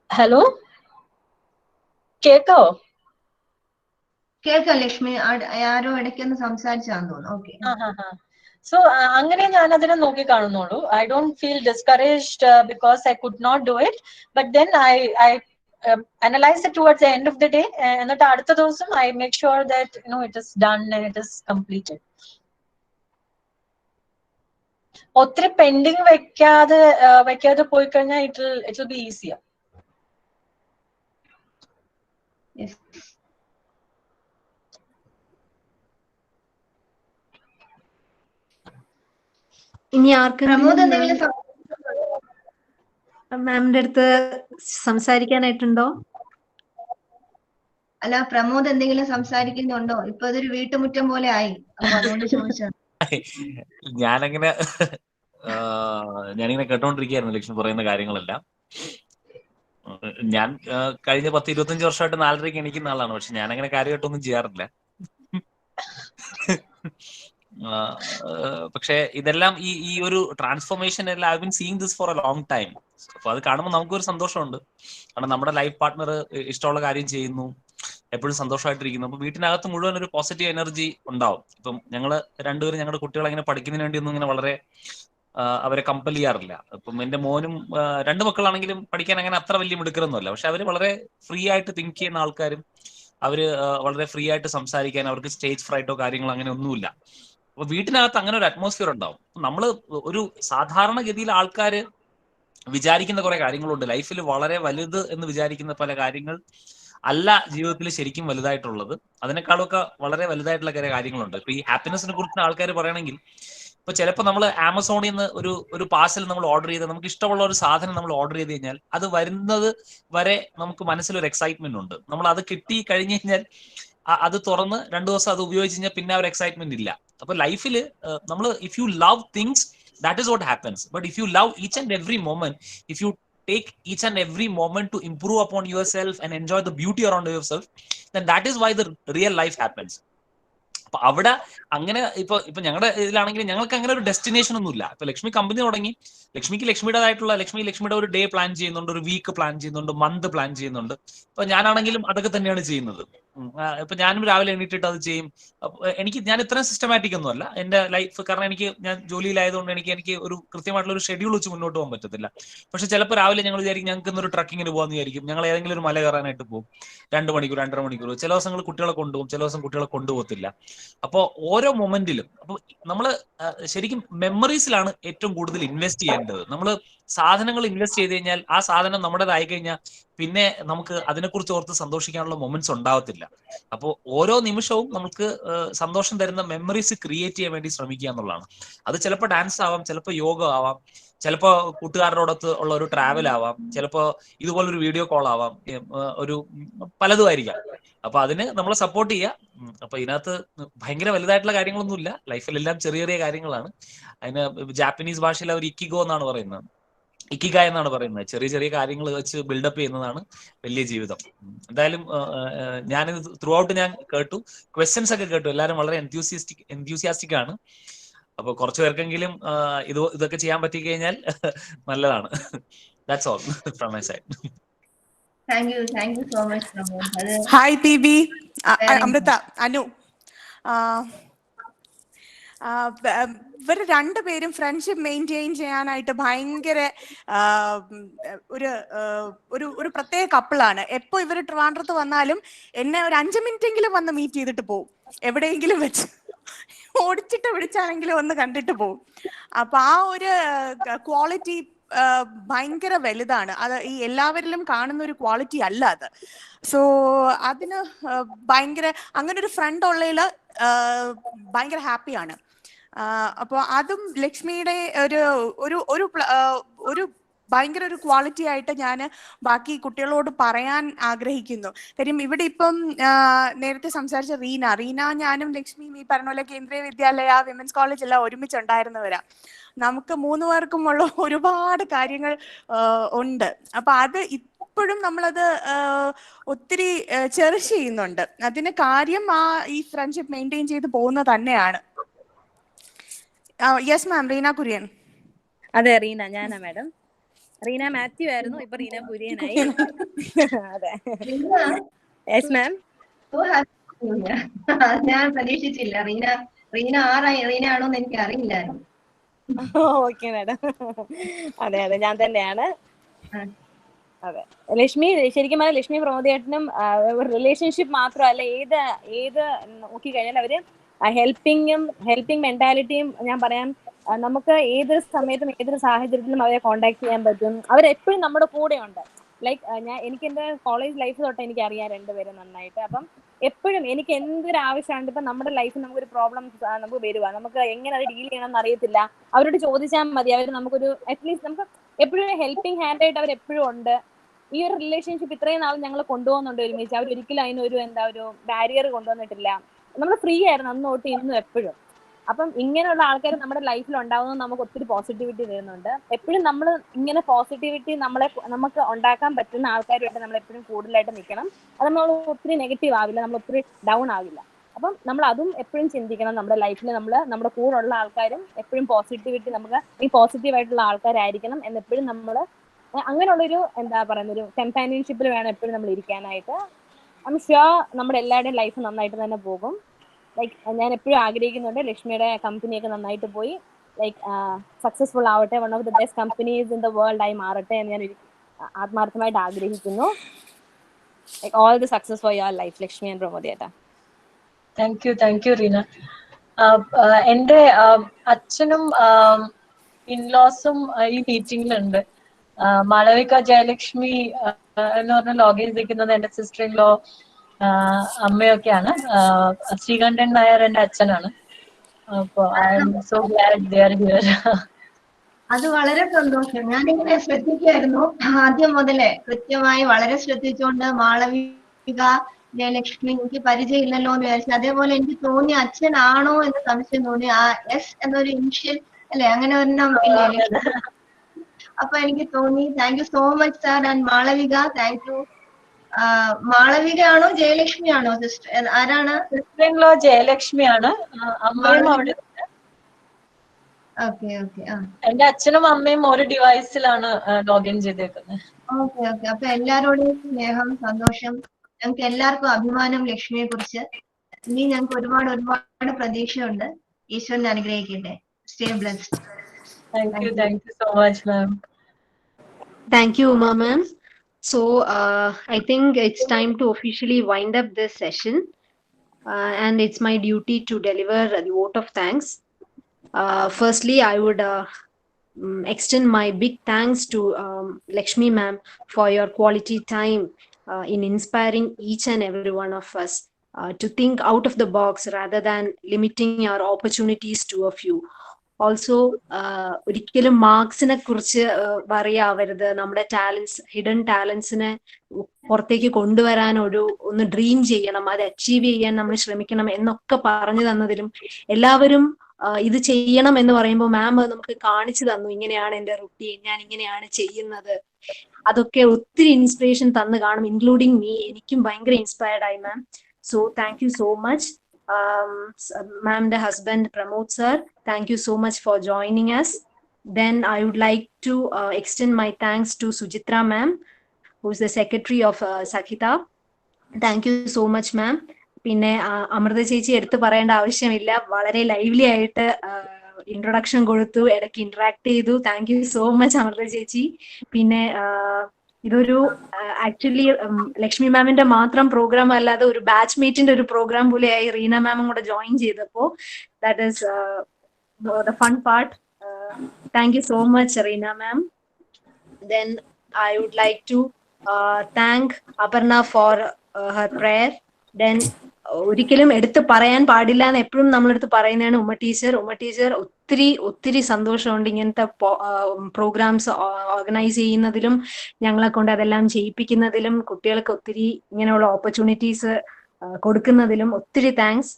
Hello? കേക്കോ? കേൾക്കാം ലക്ഷ്മി. ആരോ ഇടയ്ക്കൊന്ന് സംസാരിച്ചാന്ന് തോന്നുന്നു. ഓക്കെ. സോ അങ്ങനെ ഞാൻ അതിനെ നോക്കി കാണുന്നുള്ളൂ. I don't feel discouraged because I could not do it. But then I analyze it towards the end of the day. എന്നിട്ട് അടുത്ത ദിവസം I make sure that it is done and it is completed. ഒത്തിരി pending വെക്കാതെ പോയി കഴിഞ്ഞാൽ it will be easier. ഇനി ആർക്കെങ്കിലും മാമിന്റെ അടുത്ത് സംസാരിക്കാനായിട്ടുണ്ടോ? അല്ല, പ്രമോദ് എന്തെങ്കിലും സംസാരിക്കുന്നുണ്ടോ? ഇപ്പൊ അതൊരു വീട്ടുമുറ്റം പോലെ ആയി. അപ്പൊ അതുകൊണ്ട് ചോദിച്ചത്. ഞാനിങ്ങനെ കേട്ടോണ്ടിരിക്കുകയായിരുന്നു ലക്ഷ്മി പറയുന്ന കാര്യങ്ങളെല്ലാം. ഞാൻ കഴിഞ്ഞ 10-25 വർഷമായിട്ട് 4:30 എണീക്കുന്ന ആളാണ്. പക്ഷെ ഞാനങ്ങനെ കാര്യമായിട്ടൊന്നും ചെയ്യാറില്ല. പക്ഷെ ഇതെല്ലാം ഈ ഒരു ട്രാൻസ്ഫോർമേഷൻ എല്ലാം I been seeing this four A long time. അപ്പൊ അത് കാണുമ്പോൾ നമുക്കൊരു സന്തോഷമുണ്ട്. കാരണം നമ്മുടെ ലൈഫ് പാർട്ട്ണർ ഇഷ്ടമുള്ള കാര്യം ചെയ്യുന്നു, എപ്പോഴും സന്തോഷമായിട്ടിരിക്കുന്നു. അപ്പൊ വീട്ടിനകത്ത് മുഴുവൻ ഒരു പോസിറ്റീവ് എനർജി ഉണ്ടാവും. ഇപ്പം ഞങ്ങള് രണ്ടുപേരും ഞങ്ങളുടെ കുട്ടികളെ ഇങ്ങനെ പഠിക്കുന്നതിന് വേണ്ടി ഒന്നും ഇങ്ങനെ വളരെ അവരെ കമ്പൽ ചെയ്യാറില്ല. ഇപ്പം എന്റെ മോനും 2 മക്കളാണെങ്കിലും പഠിക്കാൻ അങ്ങനെ അത്ര വലിയ മിടുക്കരൊന്നുമല്ല. പക്ഷെ അവര് വളരെ ഫ്രീ ആയിട്ട് തിങ്ക് ചെയ്യുന്ന ആൾക്കാരും അവര് വളരെ ഫ്രീ ആയിട്ട് സംസാരിക്കാൻ, അവർക്ക് സ്റ്റേജ് ഫ്രൈറ്റോ കാര്യങ്ങളോ അങ്ങനെ ഒന്നുമില്ല. അപ്പൊ വീട്ടിനകത്ത് അങ്ങനെ ഒരു അറ്റ്മോസ്ഫിയർ ഉണ്ടാവും. നമ്മള് ഒരു സാധാരണഗതിയിൽ ആൾക്കാര് വിചാരിക്കുന്ന കുറെ കാര്യങ്ങളുണ്ട്. ലൈഫിൽ വളരെ വലുത് എന്ന് വിചാരിക്കുന്ന പല കാര്യങ്ങൾ അല്ല ജീവിതത്തിൽ ശരിക്കും വലുതായിട്ടുള്ളത്. അതിനേക്കാളൊക്കെ വളരെ വലുതായിട്ടുള്ള കുറെ കാര്യങ്ങളുണ്ട്. ഇപ്പൊ ഈ ഹാപ്പിനെസിനെ കുറിച്ച് ആൾക്കാർ പറയണമെങ്കിൽ ഇപ്പൊ ചിലപ്പോൾ നമ്മൾ ആമസോണിൽ നിന്ന് ഒരു പാർസൽ നമ്മൾ ഓർഡർ ചെയ്ത് നമുക്ക് ഇഷ്ടമുള്ള ഒരു സാധനം നമ്മൾ ഓർഡർ ചെയ്ത് കഴിഞ്ഞാൽ അത് വരുന്നത് വരെ നമുക്ക് മനസ്സിലൊരു എക്സൈറ്റ്മെന്റ് ഉണ്ട്. നമ്മൾ അത് കിട്ടി കഴിഞ്ഞു കഴിഞ്ഞാൽ അത് തുറന്ന് 2 ദിവസം അത് ഉപയോഗിച്ച് കഴിഞ്ഞാൽ പിന്നെ ഒരു എക്സൈറ്റ്മെന്റ് ഇല്ല. അപ്പൊ ലൈഫിൽ നമ്മൾ if you love things that is what happens. But if you love each and every moment, if you take each and every moment to improve upon yourself and enjoy the beauty around yourself, then that is why the real life happens. അപ്പൊ അവിടെ അങ്ങനെ ഇപ്പൊ ഞങ്ങളുടെ ഇതിലാണെങ്കിൽ ഞങ്ങൾക്ക് അങ്ങനെ ഒരു destination ഒന്നും ഇല്ല. ഇപ്പൊ ലക്ഷ്മി കമ്പനി തുടങ്ങി, ലക്ഷ്മിയുടെ ഒരു ഡേ പ്ലാൻ ചെയ്യുന്നുണ്ട്, ഒരു വീക്ക് പ്ലാൻ ചെയ്യുന്നുണ്ട്, മന്ത് പ്ലാൻ ചെയ്യുന്നുണ്ട്. ഇപ്പൊ ഞാനാണെങ്കിലും അതൊക്കെ തന്നെയാണ് ചെയ്യുന്നത്. ഇപ്പൊ ഞാനും രാവിലെ എണീറ്റിട്ട് അത് ചെയ്യും. ഞാൻ ഇത്രയും സിസ്റ്റമാറ്റിക് ഒന്നും അല്ല എന്റെ ലൈഫ്. കാരണം ഞാൻ ജോലിയിലായതുകൊണ്ട് എനിക്ക് ഒരു കൃത്യമായിട്ടുള്ള ഒരു ഷെഡ്യൂൾ വെച്ച് മുന്നോട്ട് പോകാൻ പറ്റത്തില്ല. പക്ഷെ ചിലപ്പോൾ രാവിലെ ഞങ്ങൾ വിചാരിക്കും ഞങ്ങൾക്ക് ഇന്നൊരു ട്രക്കിങ്ങിന് പോകാന്ന് വിചാരിക്കും. ഞങ്ങൾ ഏതെങ്കിലും ഒരു മല കയറാനായിട്ട് പോകും. 2 മണിക്കൂർ 2.5 മണിക്കൂർ. ചില ദിവസങ്ങൾ കുട്ടികളെ കൊണ്ടുപോകും, ചില ദിവസം കുട്ടികളെ കൊണ്ടുപോകത്തില്ല. അപ്പോൾ ഓരോ മൊമെന്റിലും അപ്പൊ നമ്മള് ശരിക്കും മെമ്മറീസിലാണ് ഏറ്റവും കൂടുതൽ ഇൻവെസ്റ്റ് ചെയ്യേണ്ടത്. നമ്മൾ സാധനങ്ങൾ ഇൻവെസ്റ്റ് ചെയ്ത് കഴിഞ്ഞാൽ ആ സാധനം നമ്മുടേതായി കഴിഞ്ഞാൽ പിന്നെ നമുക്ക് അതിനെക്കുറിച്ച് ഓർത്ത് സന്തോഷിക്കാനുള്ള മൊമെന്റ്സ് ഉണ്ടാവത്തില്ല. അപ്പോൾ ഓരോ നിമിഷവും നമുക്ക് സന്തോഷം തരുന്ന മെമ്മറീസ് ക്രിയേറ്റ് ചെയ്യാൻ വേണ്ടി ശ്രമിക്കുക എന്നുള്ളതാണ്. അത് ചിലപ്പോൾ ഡാൻസ് ആവാം, ചിലപ്പോൾ യോഗ ആവാം, ചിലപ്പോ കൂട്ടുകാരോടൊത്ത് ഉള്ള ഒരു ട്രാവൽ ആവാം, ചിലപ്പോ ഇതുപോലൊരു വീഡിയോ കോൾ ആവാം, ഒരു പലതും ആയിരിക്കാം. അപ്പൊ അതിന് നമ്മളെ സപ്പോർട്ട് ചെയ്യുക. അപ്പൊ ഇതിനകത്ത് ഭയങ്കര വലുതായിട്ടുള്ള കാര്യങ്ങളൊന്നുമില്ല. ലൈഫിലെല്ലാം ചെറിയ ചെറിയ കാര്യങ്ങളാണ്. അതിന് ജാപ്പനീസ് ഭാഷയിൽ അവർ ഇക്കിഗോ എന്നാണ് പറയുന്നത്, ഇക്കിഗ എന്നാണ് പറയുന്നത്. ചെറിയ ചെറിയ കാര്യങ്ങൾ വെച്ച് ബിൽഡപ്പ് ചെയ്യുന്നതാണ് വലിയ ജീവിതം. എന്തായാലും ഞാനിത് ത്രൂ ഔട്ട് ഞാൻ കേട്ടു, ക്വസ്റ്റ്യൻസ് ഒക്കെ കേട്ടു. എല്ലാവരും വളരെ എൻത്യൂസിയാസ്റ്റിക് ആണ്. അപ്പൊ കുറച്ചു പേർക്കെങ്കിലും ഇതൊക്കെ ചെയ്യാൻ പറ്റി കഴിഞ്ഞാൽ നല്ലതാണ്. That's all from my side. Thank you so much, Pramod. Hi PB, Amrita, Anu. ഇവർ രണ്ടുപേരും ഫ്രണ്ട്ഷിപ്പ് മെയിൻറ്റെയിൻ ചെയ്യാനായിട്ട് ഭയങ്കര ഒരു പ്രത്യേക കപ്പിളാണ്. എപ്പോ ഇവർ ട്രിവാൻഡ്രത്ത് വന്നാലും എന്നെ ഒരു 5 മിനിറ്റെങ്കിലും വന്ന് മീറ്റ് ചെയ്തിട്ട് പോകും. എവിടെയെങ്കിലും വെച്ച് ഓടിച്ചിട്ട് വിളിച്ചാണെങ്കിലും ഒന്ന് കണ്ടിട്ട് പോകും. അപ്പൊ ആ ഒരു ക്വാളിറ്റി ഭയങ്കര വലുതാണ്. അത് ഈ എല്ലാവരിലും കാണുന്ന ഒരു ക്വാളിറ്റി അല്ല അത്. സോ അതിന് ഭയങ്കര അങ്ങനെ ഒരു ഫ്രണ്ട് ഉള്ളതിൽ ഭയങ്കര ഹാപ്പിയാണ്. അപ്പോൾ അതും ലക്ഷ്മിയുടെ ഒരു ഒരു ഒരു ഒരു ഭയങ്കര ഒരു ക്വാളിറ്റി ആയിട്ട് ഞാൻ ബാക്കി കുട്ടികളോട് പറയാൻ ആഗ്രഹിക്കുന്നു. കാര്യം ഇവിടെ ഇപ്പം നേരത്തെ സംസാരിച്ച റീന ഞാനും ലക്ഷ്മിയും ഈ പറഞ്ഞ പോലെ കേന്ദ്രീയ വിദ്യാലയ വിമൻസ് കോളേജ് എല്ലാം ഒരുമിച്ചുണ്ടായിരുന്നവരാ. നമുക്ക് 3 പേർക്കുമുള്ള ഒരുപാട് കാര്യങ്ങൾ ഉണ്ട്. അപ്പൊ അത് ഇപ്പോഴും നമ്മളത് ഒത്തിരി ചെറിഷ് ചെയ്യുന്നുണ്ട്. അതിന് കാര്യം ഈ ഫ്രണ്ട്ഷിപ്പ് മെയിൻറ്റെയിൻ ചെയ്ത് പോകുന്നത് തന്നെയാണ്. Yes ma'am, Reena Kurian. അതെ, റീന ഞാനാ മാഡം. റീന മാത്യു ആയിരുന്നു, ഇപ്പൊ റീന കുര്യനായി. അതെ, യെസ് മാം. ഞാൻ പ്രതീക്ഷിച്ചില്ല റീന ആണോന്ന് എനിക്ക് അറിയില്ലായിരുന്നു. Okay madam. അതെ ഞാൻ തന്നെയാണ്. അതെ, ലക്ഷ്മി ശരിക്കും പറഞ്ഞാൽ ലക്ഷ്മി പ്രമോദേട്ടനും റിലേഷൻഷിപ്പ് മാത്രമല്ല, ഏത് നോക്കിക്കഴിഞ്ഞാൽ അവര് ഹെൽപ്പിംഗ് മെന്റാലിറ്റിയും ഞാൻ പറയാം. നമുക്ക് ഏത് സമയത്തും ഏതൊരു സാഹചര്യത്തിലും അവരെ കോണ്ടാക്ട് ചെയ്യാൻ പറ്റും. അവരെപ്പോഴും നമ്മുടെ കൂടെ ഉണ്ട്. ലൈക്ക് എനിക്ക് എന്റെ കോളേജ് ലൈഫ് തൊട്ട് എനിക്ക് അറിയാം രണ്ടുപേരും നന്നായിട്ട്. അപ്പം എപ്പോഴും എനിക്ക് എന്തൊരു ആവശ്യമുണ്ട്, ഇപ്പൊ നമ്മുടെ ലൈഫിൽ നമുക്കൊരു പ്രോബ്ലം നമുക്ക് വരുവാ, നമുക്ക് എങ്ങനെ അത് ഡീൽ ചെയ്യണമെന്ന് അറിയത്തില്ല, അവരോട് ചോദിച്ചാൽ മതി. അവർ നമുക്കൊരു അറ്റ്ലീസ്റ്റ് നമുക്ക് എപ്പോഴും ഹെൽപ്പിംഗ് ഹാൻഡ് ആയിട്ട് അവർ എപ്പോഴും ഉണ്ട്. ഈ ഒരു റിലേഷൻഷിപ്പ് ഇത്രയും നാൾ ഞങ്ങൾ കൊണ്ടുപോകുന്നുണ്ട് ഒരുമിച്ച്. അവരൊരിക്കലും അതിനൊരു ഒരു ബാരിയർ കൊണ്ടുവന്നിട്ടില്ല. നമ്മൾ ഫ്രീ ആയിരുന്നു അന്ന് തൊട്ട് ഇന്നും എപ്പോഴും. അപ്പം ഇങ്ങനെയുള്ള ആൾക്കാർ നമ്മുടെ ലൈഫിൽ ഉണ്ടാവുന്നത് നമുക്ക് ഒത്തിരി പോസിറ്റിവിറ്റി തരുന്നുണ്ട്. എപ്പോഴും നമ്മൾ ഇങ്ങനെ പോസിറ്റിവിറ്റി നമുക്ക് ഉണ്ടാക്കാൻ പറ്റുന്ന ആൾക്കാരുമായിട്ട് നമ്മൾ എപ്പോഴും കൂടുതലായിട്ട് നിൽക്കണം. അത് നമ്മൾ ഒത്തിരി നെഗറ്റീവ് ആവില്ല, നമ്മൾ ഒത്തിരി ഡൗൺ ആവില്ല. അപ്പം നമ്മൾ അതും എപ്പോഴും ചിന്തിക്കണം. നമ്മുടെ ലൈഫിൽ നമ്മുടെ കൂടെ ഉള്ള ആൾക്കാരും എപ്പോഴും പോസിറ്റിവിറ്റി, നമുക്ക് ഈ പോസിറ്റീവായിട്ടുള്ള ആൾക്കാരായിരിക്കണം എന്നെപ്പോഴും നമ്മൾ അങ്ങനെയുള്ളൊരു എന്താ പറയുന്ന ഒരു കമ്പാനിയൻഷിപ്പിൽ വേണം എപ്പോഴും നമ്മൾ ഇരിക്കാനായിട്ട്. ഐ എം ഷ്യൂർ നമ്മുടെ എല്ലാവരുടെയും ലൈഫ് നന്നായിട്ട് തന്നെ പോകും. ലൈക്ക് ഞാൻ എപ്പോഴും ആഗ്രഹിക്കുന്നുണ്ട് ലക്ഷ്മിയുടെ കമ്പനിയൊക്കെ നന്നായിട്ട് പോയി ലൈക്ക് സക്സസ്ഫുൾ ആവട്ടെ, one of the best companies in the world ആയി മാറട്ടെ എന്ന് ഞാൻ ആത്മാർത്ഥമായിട്ട് ആഗ്രഹിക്കുന്നു. Like all the success for your life Lakshmi and പ്രമോദേട്ടാ. Thank you Reena. എന്റെ അച്ഛനും ഇൻലോസും ഈ മീറ്റിംഗിലുണ്ട്. മാളവിക ജയലക്ഷ്മി എന്ന് പറഞ്ഞ ലോഗിൻ ചെയ്തിരിക്കുന്നത് എന്റെ സിസ്റ്റർ ഇൻ ലോ അമ്മയൊക്കെയാണ്. ശ്രീകണ്ഠൻ നായർ എന്റെ അച്ഛനാണ്. അപ്പൊ I'm so glad they are here. അത് വളരെ സന്തോഷം. ഞാനിങ്ങനെ ശ്രദ്ധിക്കായിരുന്നു ആദ്യം മുതലേ, കൃത്യമായി വളരെ ശ്രദ്ധിച്ചുകൊണ്ട് മാളവിക ജയലക്ഷ്മി എനിക്ക് പരിചയമില്ലല്ലോ എന്ന് വിചാരിച്ചു. അതേപോലെ എനിക്ക് തോന്നി അച്ഛനാണോ എന്ന് സംശയം തോന്നി. ആ എസ് എന്നൊരു ഇനിഷ്യൽ അല്ലെ, അങ്ങനെ ഒരെണ്ണം ഇല്ലേ? അപ്പൊ എനിക്ക് തോന്നി. Thank you so much sir. And Malavika, thank you. Malavika ആണോ ജയലക്ഷ്മി ആണോ സിസ്റ്റർ? ആരാണ്? സിസ്റ്റർ ഇൻ ലോ ജയലക്ഷ്മിയാണ്. അമ്മയും അവിടെ. ഓക്കെ. എന്റെ അച്ഛനും അമ്മയും ഒരു ഡിവൈസിലാണ് ലോഗിൻ ചെയ്തേക്കുന്നത്. ഓക്കെ. അപ്പൊ എല്ലാരോടും സ്നേഹം, സന്തോഷം. ഞങ്ങൾക്ക് എല്ലാവർക്കും അഭിമാനം ലക്ഷ്മിയെ കുറിച്ച്. ഇനി ഞങ്ങൾക്ക് ഒരുപാട് പ്രതീക്ഷയുണ്ട്. ഈശ്വരൻ അനുഗ്രഹിക്കട്ടെ. Stay blessed. Thank you so much, ma'am. Thank you, Uma ma'am. So I think it's time to officially wind up this session, and it's my duty to deliver the vote of thanks. Firstly, I would extend my big thanks to Lakshmi ma'am for your quality time in inspiring each and every one of us to think out of the box rather than limiting our opportunities to a few. Also ഒരിക്കലും മാർക്സിനെ കുറിച്ച് പറയാവരുത്. നമ്മുടെ hidden ടാലൻസിനെ പുറത്തേക്ക് കൊണ്ടുവരാൻ ഒന്ന് dream ചെയ്യണം, അത് achieve ചെയ്യാൻ നമ്മൾ ശ്രമിക്കണം എന്നൊക്കെ പറഞ്ഞു തന്നതിലും, എല്ലാവരും ഇത് ചെയ്യണം എന്ന് പറയുമ്പോൾ മാം നമുക്ക് കാണിച്ചു തന്നു, ഇങ്ങനെയാണ് എന്റെ റുട്ടീൻ, ഞാൻ ഇങ്ങനെയാണ് ചെയ്യുന്നത്. അതൊക്കെ ഒത്തിരി ഇൻസ്പിറേഷൻ തന്നു കാണും, ഇൻക്ലൂഡിങ് മീ. എനിക്കും ഭയങ്കര ഇൻസ്പയർഡ് ആയി ma'am. So thank you so much. Ma'am, the husband Pramod sir, thank you so much for joining us. Then I would like to extend my thanks to Sujitra ma'am, who is the secretary of Sakhita. Thank you so much ma'am. പിന്നെ അമൃത ചേച്ചി എടുത്തു പറയേണ്ട ആവശ്യമില്ല, വളരെ lively ആയിട്ട് introduction കൊടുത്തു, ഇടയ്ക്ക് interact ചെയ്തു. Thank you so much Amrita ചേച്ചി. പിന്നെ ഇതൊരു ആക്ച്വലി ലക്ഷ്മി മാമിന്റെ മാത്രം പ്രോഗ്രാം അല്ലാതെ ഒരു ബാച്ച് മേറ്റിന്റെ ഒരു പ്രോഗ്രാം പോലെയായി റീന മാമും കൂടെ ജോയിൻ ചെയ്തപ്പോ. That is the fun part. Thank you so much Reena ma'am. Then I would like to thank Aparna for her prayer. Then ഒരിക്കലും എടുത്ത് പറയാൻ പാടില്ല എന്ന് എപ്പോഴും നമ്മളെടുത്ത് പറയുന്നതാണ് ഉമ്മ ടീച്ചർ ഒത്തിരി സന്തോഷമുണ്ട് ഇങ്ങനത്തെ പ്രോഗ്രാംസ് ഓർഗനൈസ് ചെയ്യുന്നതിലും ഞങ്ങളെ കൊണ്ട് അതെല്ലാം ചെയ്യിപ്പിക്കുന്നതിലും കുട്ടികൾക്ക് ഒത്തിരി ഇങ്ങനെയുള്ള ഓപ്പർച്യൂണിറ്റീസ് കൊടുക്കുന്നതിലും ഒത്തിരി താങ്ക്സ്.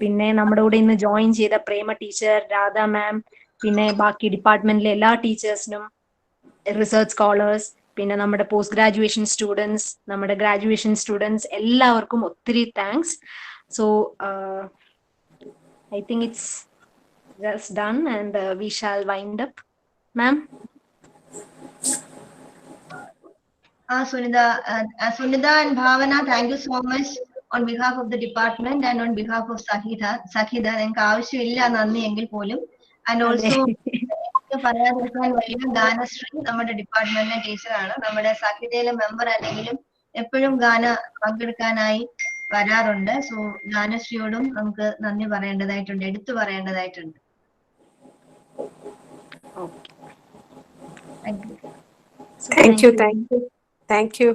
പിന്നെ നമ്മുടെ കൂടെ ഇന്ന് ജോയിൻ ചെയ്ത പ്രേമ ടീച്ചർ, രാധ മാം, പിന്നെ ബാക്കി ഡിപ്പാർട്ട്മെന്റിലെ എല്ലാ ടീച്ചേഴ്സിനും, റിസർച്ച് സ്കോളേഴ്സ്, പിന്നെ നമ്മുടെ പോസ്റ്റ് ഗ്രാജുവേഷൻ സ്റ്റുഡൻസ്, നമ്മുടെ ഗ്രാജുവേഷൻ സ്റ്റുഡൻസ് എല്ലാവർക്കും ഒത്തിരി thanks. So I think it's just done and we shall wind up. Ma'am. Sunita and Bhavana, thank you so much on behalf of the department and on behalf of Sakida. ഞങ്ങൾക്ക് ആവശ്യമില്ല നന്ദി എങ്കിൽ പോലും. And also പറയാതിരിക്കാൻ വലിയ ഗാനശ്രീ നമ്മുടെ ഡിപ്പാർട്ട്മെന്റിലെ ടീച്ചറാണ്. നമ്മുടെ സഖിതയിലെ മെമ്പർ അല്ലെങ്കിലും എപ്പോഴും ഗാന പങ്കെടുക്കാനായി വരാറുണ്ട്. സോ ഗാനശ്രീയോടും നമുക്ക് നന്ദി പറയേണ്ടതായിട്ടുണ്ട്, എടുത്തു പറയേണ്ടതായിട്ടുണ്ട്. Thank you.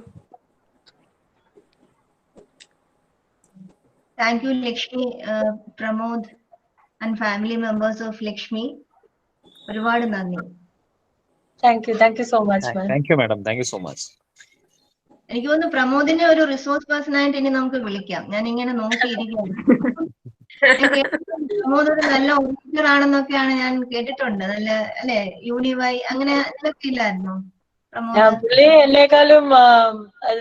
Thank you, Lakshmi, Pramod and family members of Lakshmi. ഒരുപാട് നന്ദി. Thank you so much, ma'am. Thank you, madam. Thank you so much. എനിക്ക് തോന്നുന്നു പ്രമോദിനെ ഒരു റിസോഴ്സ് പേഴ്സൺ ആയിട്ട് ഇനി നമുക്ക് വിളിക്കാം. ഞാൻ ഇങ്ങനെ നോക്കിയിരിക്കുകയാണ്. പ്രമോദ് ഒരു നല്ല ഓഫീസർ ആണെന്നൊക്കെയാണ് ഞാൻ കേട്ടിട്ടുണ്ട്. നല്ല അല്ലെ, യൂണിവൈ അങ്ങനെ ഇതൊക്കെ ഇല്ലായിരുന്നോ പ്രമോദ്? പുള്ളി എന്നെക്കാളും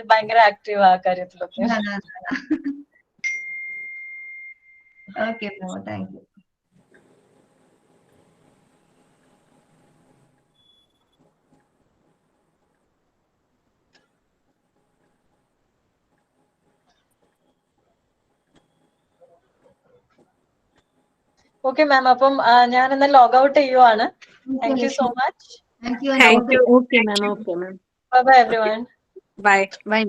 ഭയങ്കര ആക്റ്റീവ് ആ കാര്യത്തിലൊക്കെ. Okay Pramod, thank you. Okay ma'am, അപ്പം ഞാൻ എന്നാൽ ലോഗ് ഔട്ട് ചെയ്യുവാണ്. Thank you so much. Okay ma'am. Bye everyone. Bye. Bye.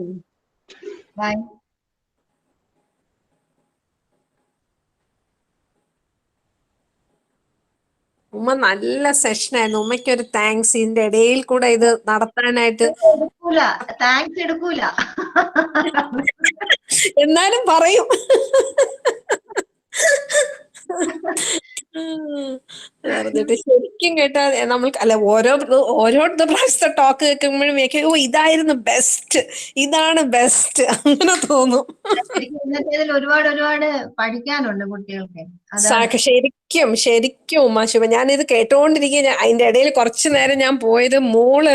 ഉമ്മ നല്ല സെഷൻ ആയിരുന്നു. ഉമ്മയ്ക്ക് ഒരു താങ്ക്സ്. ഇതിന്റെ ഇടയിൽ കൂടെ ഇത് നടത്താനായിട്ട് താങ്ക്സ് എടുക്കൂല എന്നാലും പറയും. പറഞ്ഞിട്ട് ശരിക്കും കേട്ടാ നമ്മൾക്ക് അല്ല ഓരോ പ്രാവശ്യത്തെ ടോക്ക് കേൾക്കുമ്പോഴും ഇതായിരുന്നു ബെസ്റ്റ്, ഇതാണ് ബെസ്റ്റ് അങ്ങനെ തോന്നും. ഒരുപാട് പഠിക്കാനുണ്ട് കുട്ടികൾക്ക്. ശരിക്കും ഉമ്മാശുഭ ഞാനിത് കേട്ടോണ്ടിരിക്കുക. അതിന്റെ ഇടയിൽ കുറച്ചു നേരം ഞാൻ പോയത് മോള്